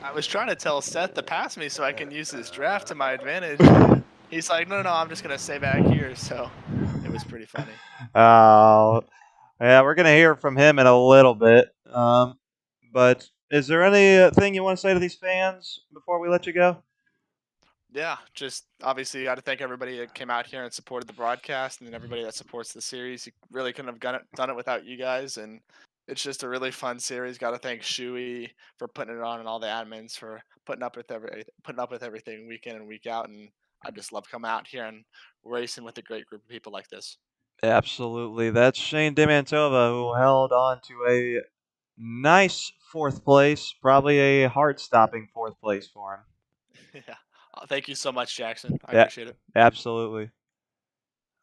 I was trying to tell Seth to pass me so I can use this draft to my advantage. And he's like, no, I'm just gonna stay back here. So it was pretty funny. Oh, yeah, we're gonna hear from him in a little bit. But is there anything you want to say to these fans before we let you go? Yeah, just obviously got to thank everybody that came out here and supported the broadcast, and then everybody that supports the series. You really couldn't have done it without you guys, and it's just a really fun series. Got to thank Shuey for putting it on, and all the admins for putting up with everything week in and week out. And I just love coming out here and racing with a great group of people like this. Absolutely. That's Shane Demantova, who held on to a nice fourth place, probably a heart-stopping fourth place for him. Yeah. Thank you so much, Jackson. I Yeah, appreciate it. absolutely.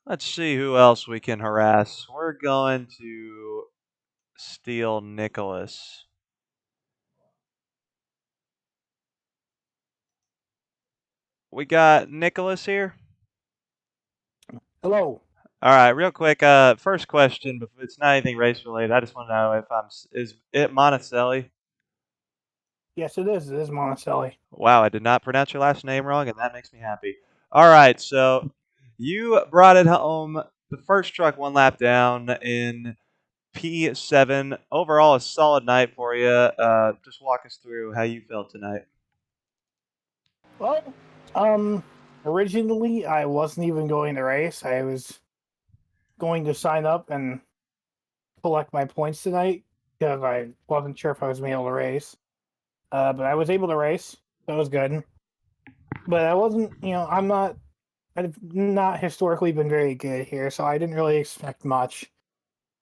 Let's see who else we can harass. We're going to steal Nicholas. We got Nicholas here. Hello. All right, real quick. First question. But it's not anything race related. I just want to know if is it Monticelli? Yes, it is. It is Monticelli. Wow, I did not pronounce your last name wrong, and that makes me happy. All right, so you brought it home. The first truck one lap down in P7. Overall, a solid night for you. Just walk us through how you felt tonight. Well, originally I wasn't even going to race. I was going to sign up and collect my points tonight because I wasn't sure if I was going to be able to race. But I was able to race. That was good. But I wasn't, I've not historically been very good here, so I didn't really expect much.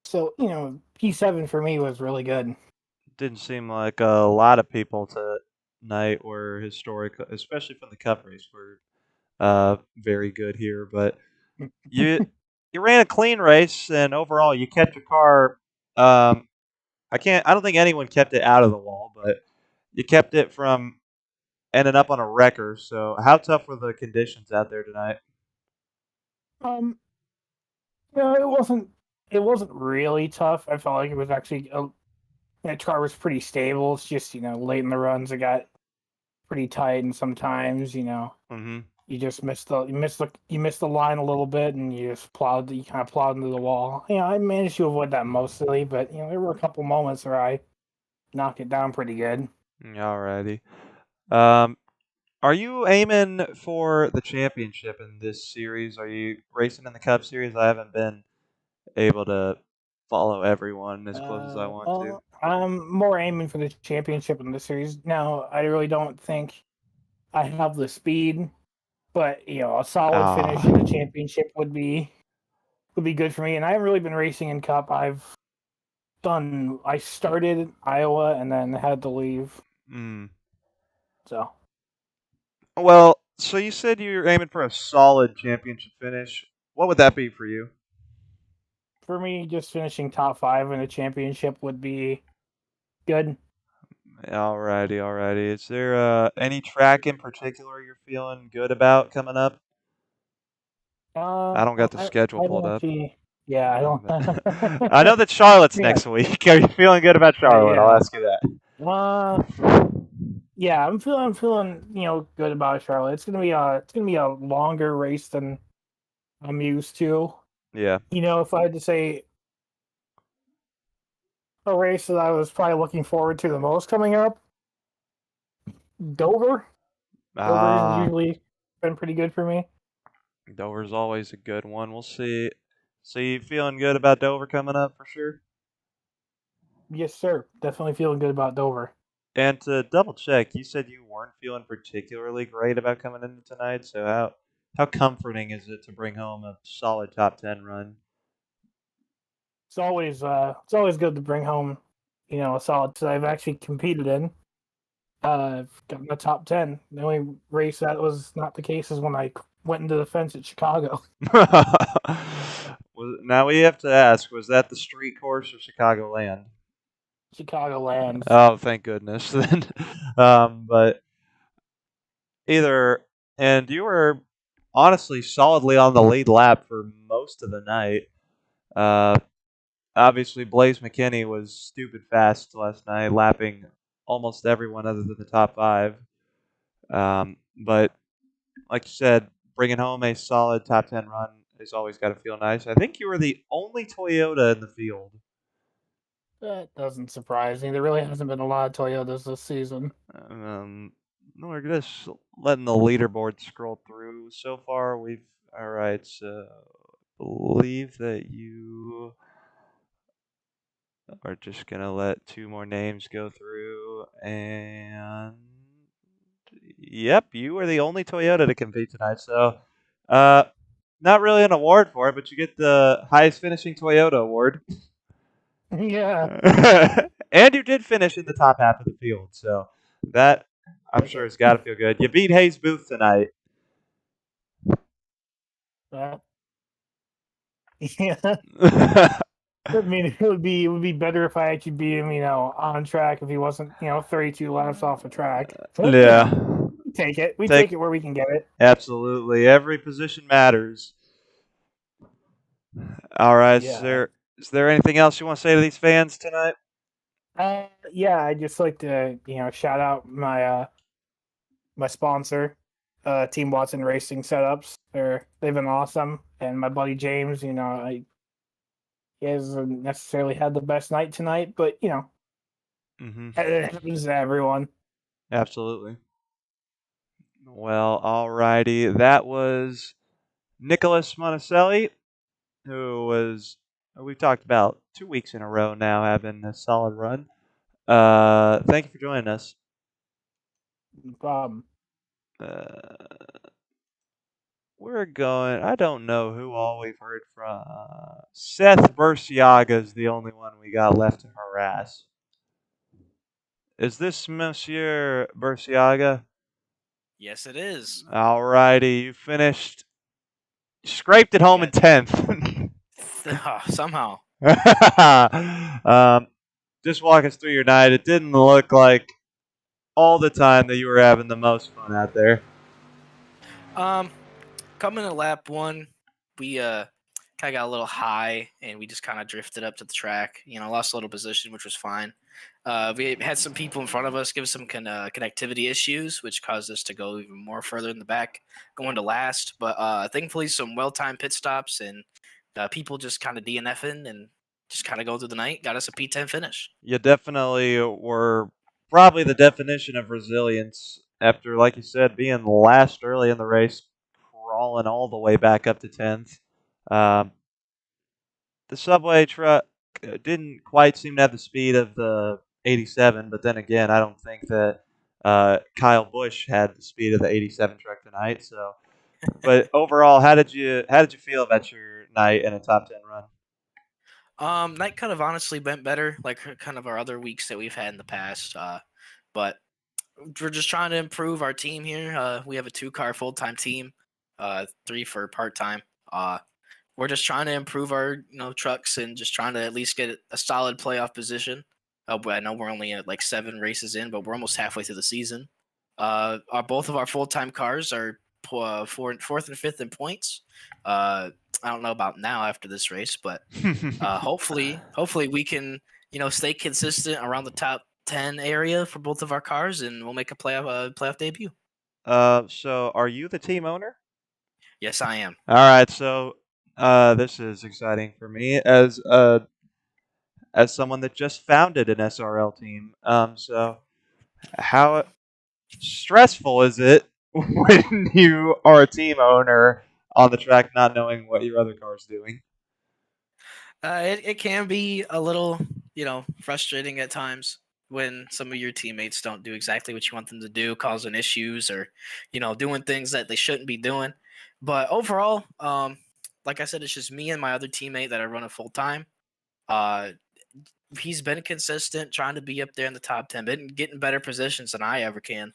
So, P7 for me was really good. Didn't seem like a lot of people tonight were historic, especially from the Cup race, were very good here. But you ran a clean race, and overall, you kept your car. I don't think anyone kept it out of the wall, but you kept it from ending up on a wrecker. So, how tough were the conditions out there tonight? No, it wasn't really tough. I felt like it was actually that car was pretty stable. It's just, late in the runs it got pretty tight, and sometimes, Mm-hmm. you just missed the line a little bit, and you kind of plowed into the wall. I managed to avoid that mostly, but there were a couple moments where I knocked it down pretty good. Alrighty. Are you aiming for the championship in this series? Are you racing in the Cup Series? I haven't been able to follow everyone as close as I want to. I'm more aiming for the championship in this series. Now, I really don't think I have the speed, but a solid finish in the championship would be good for me. And I haven't really been racing in Cup. I started Iowa and then had to leave. So. Well, so you said you're aiming for a solid championship finish. What would that be for you? For me, just finishing top 5 in the championship would be good. Alrighty. Is there any track in particular you're feeling good about coming up? I don't got the schedule pulled up. Yeah, I don't. I know that Charlotte's next week. Are you feeling good about Charlotte? I'll ask you that. Yeah, I'm feeling good about Charlotte. It's gonna be a longer race than I'm used to. Yeah. If I had to say a race that I was probably looking forward to the most coming up, Dover. Dover's usually been pretty good for me. Dover's always a good one. We'll see. So you feeling good about Dover coming up for sure? Yes, sir. Definitely feeling good about Dover. And to double check, you said you weren't feeling particularly great about coming into tonight. So how comforting is it to bring home a solid top 10 run? It's always good to bring home, a solid that I've actually competed in. Got the top 10. The only race that was not the case is when I went into the fence at Chicago. Now we have to ask: was that the street course or Chicagoland? Chicagoland. Oh, thank goodness. Then, but either, and you were honestly solidly on the lead lap for most of the night. Obviously, Blaze McKinney was stupid fast last night, lapping almost everyone other than the top 5. But like you said, bringing home a solid top 10 run has always got to feel nice. I think you were the only Toyota in the field. That doesn't surprise me. There really hasn't been a lot of Toyotas this season. we're just letting the leaderboard scroll through. So far, all right. So believe that you are just gonna let 2 more names go through, and yep, you are the only Toyota to compete tonight. So, not really an award for it, but you get the highest finishing Toyota award. Yeah. And you did finish in the top half of the field, so that I'm sure has got to feel good. You beat Hayes Booth tonight. Yeah. I mean, it would be better if I actually beat him, on track if he wasn't, 32 laps off the track. But, Yeah. we take it. We take it where we can get it. Absolutely. Every position matters. All right. Yeah. Is there anything else you want to say to these fans tonight? Yeah, I'd just like to, shout out my my sponsor, Team Watson Racing Setups. They've been awesome, and my buddy James, he hasn't necessarily had the best night tonight, but it happens to everyone. Absolutely. Well, alrighty. That was Nicholas Monticelli, we've talked about 2 weeks in a row now having a solid run. Thank you for joining us. No problem. I don't know who all we've heard from. Seth Burciaga is the only one we got left to harass. Is this Monsieur Burciaga? Yes, it is. Alrighty, you finished. You scraped it home in 10th. Somehow. Just walk us through your night. It didn't look like all the time that you were having the most fun out there. Coming to lap 1, we kind of got a little high, and we just kind of drifted up to the track. Lost a little position, which was fine. We had some people in front of us give us some connectivity issues, which caused us to go even more further in the back, going to last. But thankfully, some well-timed pit stops and people just kind of DNFing and just kind of going through the night got us a P10 finish. You definitely were probably the definition of resilience after, like you said, being last early in the race, crawling all the way back up to 10th. The subway truck didn't quite seem to have the speed of the 87, but then again, I don't think that Kyle Busch had the speed of the 87 truck tonight. So, but overall, how did you feel about your night and a top 10 run? Night kind of honestly went better, like kind of our other weeks that we've had in the past. But we're just trying to improve our team here. We have a 2-car full-time team, 3 for part-time. We're just trying to improve our trucks and just trying to at least get a solid playoff position. I know we're only at like 7 races in, but we're almost halfway through the season. Both of our full-time cars are fourth and fifth in points. I don't know about now after this race, but hopefully we can stay consistent around the top 10 area for both of our cars, and we'll make a playoff debut. So are you the team owner? Yes, I am. All right, so this is exciting for me as someone that just founded an SRL team. So how stressful is it when you are a team owner on the track, not knowing what your other car is doing? It can be a little, frustrating at times when some of your teammates don't do exactly what you want them to do, causing issues or, doing things that they shouldn't be doing. But overall, like I said, it's just me and my other teammate that are running full time. He's been consistent, trying to be up there in the top 10, been getting better positions than I ever can.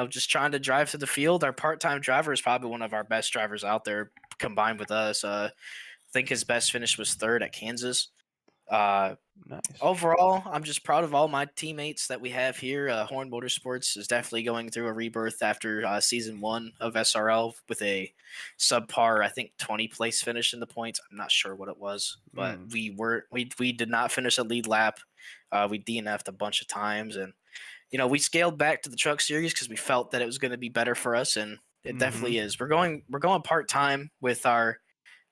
Just trying to drive to the field. Our part-time driver is probably one of our best drivers out there combined with us. I think his best finish was 3rd at Kansas. Nice. Overall, I'm just proud of all my teammates that we have here. Horn Motorsports is definitely going through a rebirth after season 1 of SRL with a subpar, I think, 20 place finish in the points. I'm not sure what it was, but we did not finish a lead lap. We DNF'd a bunch of times, and we scaled back to the truck series because we felt that it was going to be better for us, and it definitely is. We're going part time with our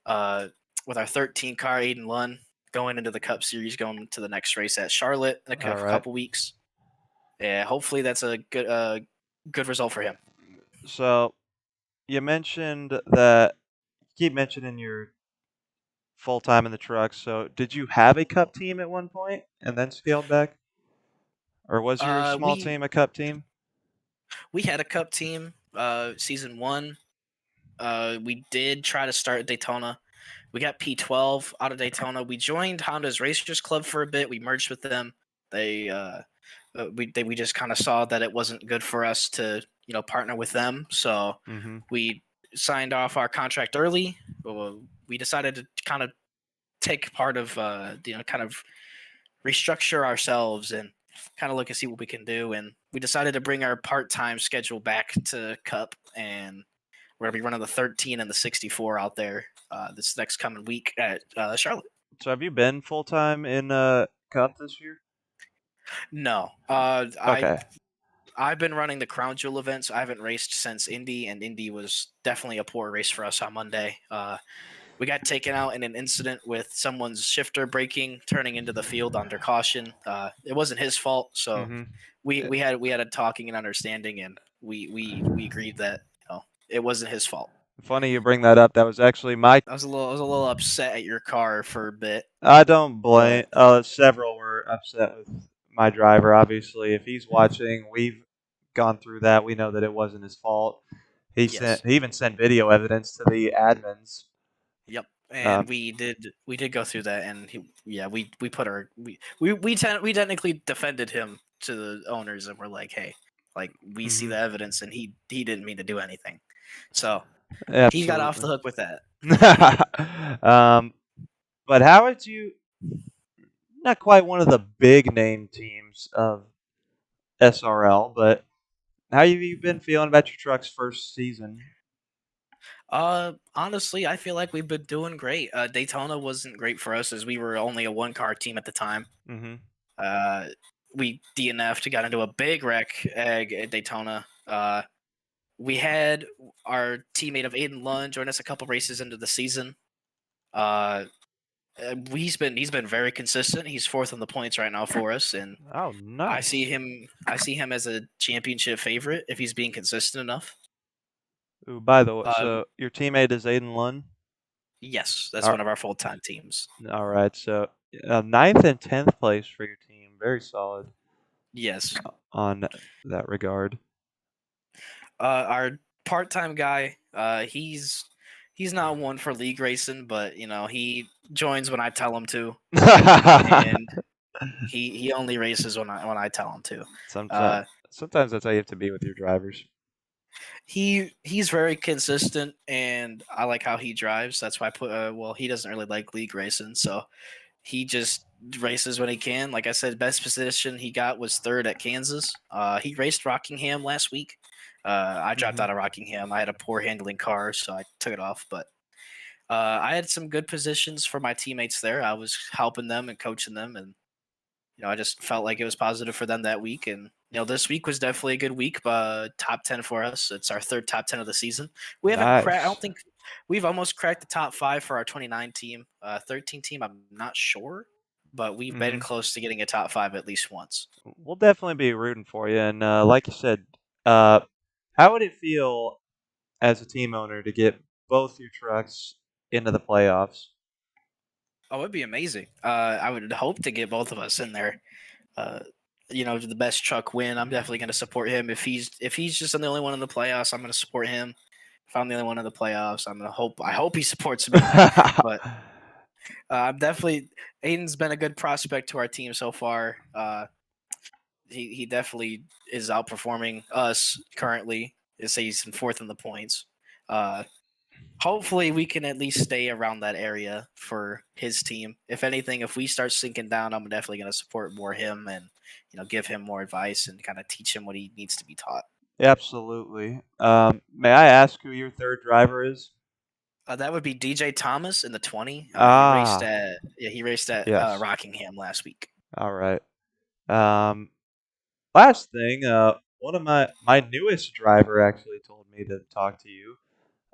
13 car Aiden Lunn going into the Cup Series, going to the next race at Charlotte in a couple weeks. yeah, hopefully that's a good result for him. So you mentioned that you keep mentioning your full time in the truck. So did you have a cup team at one point and then scaled back, or was your small team a cup team? We had a cup team season 1. We did try to start Daytona. We got P12 out of Daytona. We joined Honda's Racers Club for a bit. We merged with them. We just kind of saw that it wasn't good for us to partner with them. So we signed off our contract early. We decided to kind of take part of kind of restructure ourselves and kind of look and see what we can do. And we decided to bring our part-time schedule back to Cup, and we're gonna be running the 13 and the 64 out there this next coming week at Charlotte. So have you been full time in Cup this year? No, Okay. I've been running the Crown Jewel events. I haven't raced since Indy, and Indy was definitely a poor race for us on Monday. We got taken out in an incident with someone's shifter braking, turning into the field under caution. It wasn't his fault, so we had a talking and understanding, and we agreed that it wasn't his fault. Funny you bring that up. That was actually my. I was a little upset at your car for a bit. I don't blame. Several were upset with my driver. Obviously, if he's watching, we've gone through that. We know that it wasn't his fault. He even sent video evidence to the admins. Yep, and we did go through that, and we put our we technically defended him to the owners, and we're like, hey, like we see the evidence, and he didn't mean to do anything, so he got off the hook with that. But how would you? Not quite one of the big name teams of SRL, but how have you been feeling about your truck's first season? Honestly, I feel like we've been doing great. Daytona wasn't great for us as we were only a one-car team at the time. We DNF'd, got into a big wreck at Daytona. We had our teammate of Aiden Lund join us a couple races into the season. He's been very consistent. He's 4th on the points right now for us, and oh, nice. I see him as a championship favorite if he's being consistent enough. Ooh, by the way, so your teammate is Aiden Lund? Yes, that's one of our full-time teams. All right, so 9th and 10th place for your team. Very solid. Yes. On that regard. Our part-time guy, he's not one for league racing, but he joins when I tell him to, and he only races when I tell him to. Sometimes that's how you have to be with your drivers. He's very consistent, and I like how he drives. That's why I put. He doesn't really like league racing, so he just races when he can. Like I said, best position he got was 3rd at Kansas. He raced Rockingham last week. I dropped out of Rockingham. I had a poor handling car, so I took it off. But I had some good positions for my teammates there. I was helping them and coaching them, and I just felt like it was positive for them that week. And this week was definitely a good week. Top 10 for us. It's our 3rd top 10 of the season. We haven't cracked. I don't think we've almost cracked the top 5 for our 29 team. 13 team, I'm not sure, but we've been close to getting a top 5 at least once. We'll definitely be rooting for you. And like you said, how would it feel as a team owner to get both your trucks into the playoffs? Oh, it'd be amazing. I would hope to get both of us in there. The best truck win. I'm definitely going to support him. If he's just the only one in the playoffs, I'm going to support him. If I'm the only one in the playoffs, I hope he supports me. But I'm definitely. Aiden's been a good prospect to our team so far. He definitely is outperforming us currently. He's in 4th in the points. Hopefully we can at least stay around that area for his team. If anything, if we start sinking down, I'm definitely going to support more him and give him more advice and kind of teach him what he needs to be taught. Absolutely. May I ask who your 3rd driver is? That would be DJ Thomas in the 20. He raced at Rockingham last week. All right. Last thing, one of my newest driver actually told me to talk to you.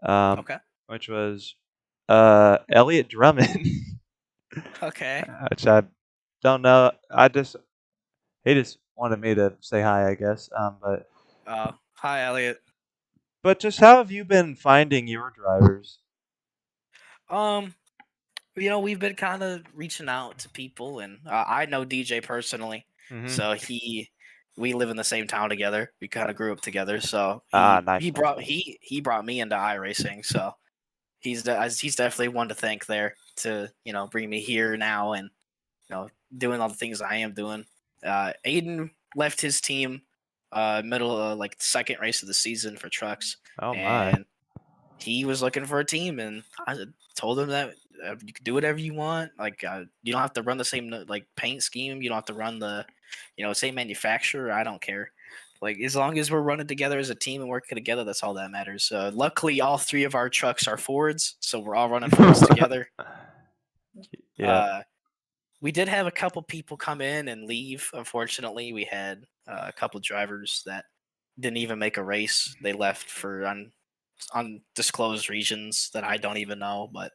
Okay. Which was Elliot Drummond. Okay. Which I don't know. He just wanted me to say hi, I guess. But hi, Elliot. But just how have you been finding your drivers? We've been kind of reaching out to people, and I know DJ personally, so we live in the same town together. We kind of grew up together, so nice. he brought me into iRacing, so he's definitely one to thank there to bring me here now and doing all the things I am doing. Aiden left his team middle like second race of the season for trucks. Oh my. And he was looking for a team, and I told him that you can do whatever you want. Like you don't have to run the same like paint scheme. You don't have to run the same manufacturer. I don't care. Like as long as we're running together as a team and working together, that's all that matters. Luckily, all three of our trucks are Fords, so we're all running Fords together. Yeah. We did have a couple people come in and leave. Unfortunately, we had a couple drivers that didn't even make a race. They left for undisclosed regions that I don't even know. But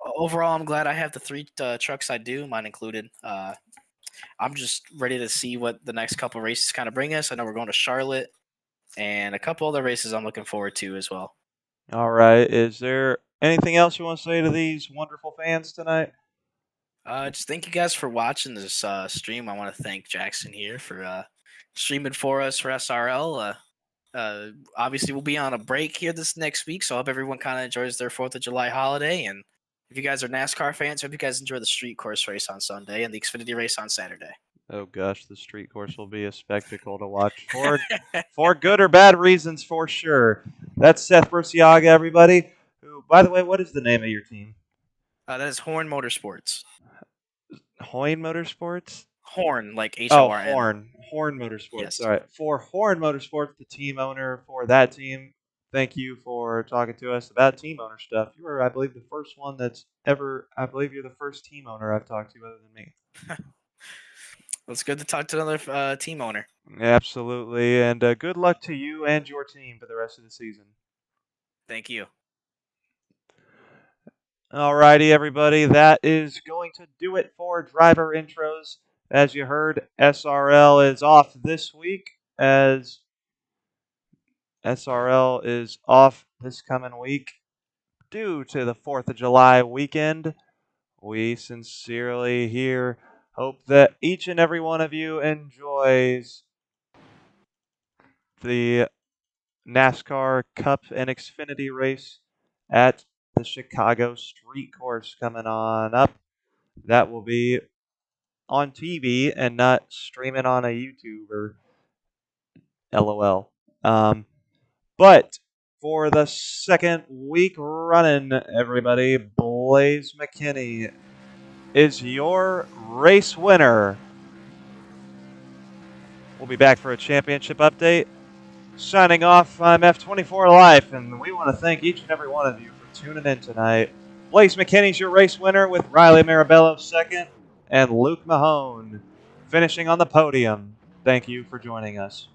overall, I'm glad I have the three trucks I do, mine included. I'm just ready to see what the next couple races kind of bring us. I know we're going to Charlotte and a couple other races I'm looking forward to as well. All right. Is there anything else you want to say to these wonderful fans tonight? Just thank you guys for watching this stream. I want to thank Jackson here for streaming for us for SRL. Obviously, we'll be on a break here this next week, so I hope everyone kind of enjoys their 4th of July holiday. And if you guys are NASCAR fans, I hope you guys enjoy the street course race on Sunday and the Xfinity race on Saturday. Oh gosh, the street course will be a spectacle to watch for good or bad reasons, for sure. That's Seth Burciaga, everybody. Who, by the way, what is the name of your team? That is Horn Motorsports. Hoyne Motorsports? Horn, like H-O-R-N. Oh, Horn Motorsports. Yes. All right. For Horn Motorsports, the team owner for that team, thank you for talking to us about team owner stuff. You were, I believe, the first one I believe you're the first team owner I've talked to other than me. Well, it's good to talk to another team owner. Absolutely. And good luck to you and your team for the rest of the season. Thank you. Alrighty, everybody. That is going to do it for driver intros. As you heard, SRL is off this week, as SRL is off this coming week due to the 4th of July weekend. We sincerely here hope that each and every one of you enjoys the NASCAR Cup and Xfinity race at the Chicago Street Course coming on up. That will be on TV and not streaming on a YouTube or LOL. But for the second week running, everybody, Blaze McKinney is your race winner. We'll be back for a championship update. Signing off, I'm F24 Life, and we want to thank each and every one of you for tuning in tonight. Blaze McKinney's your race winner with Riley Marabello second and Luke Mahone finishing on the podium. Thank you for joining us.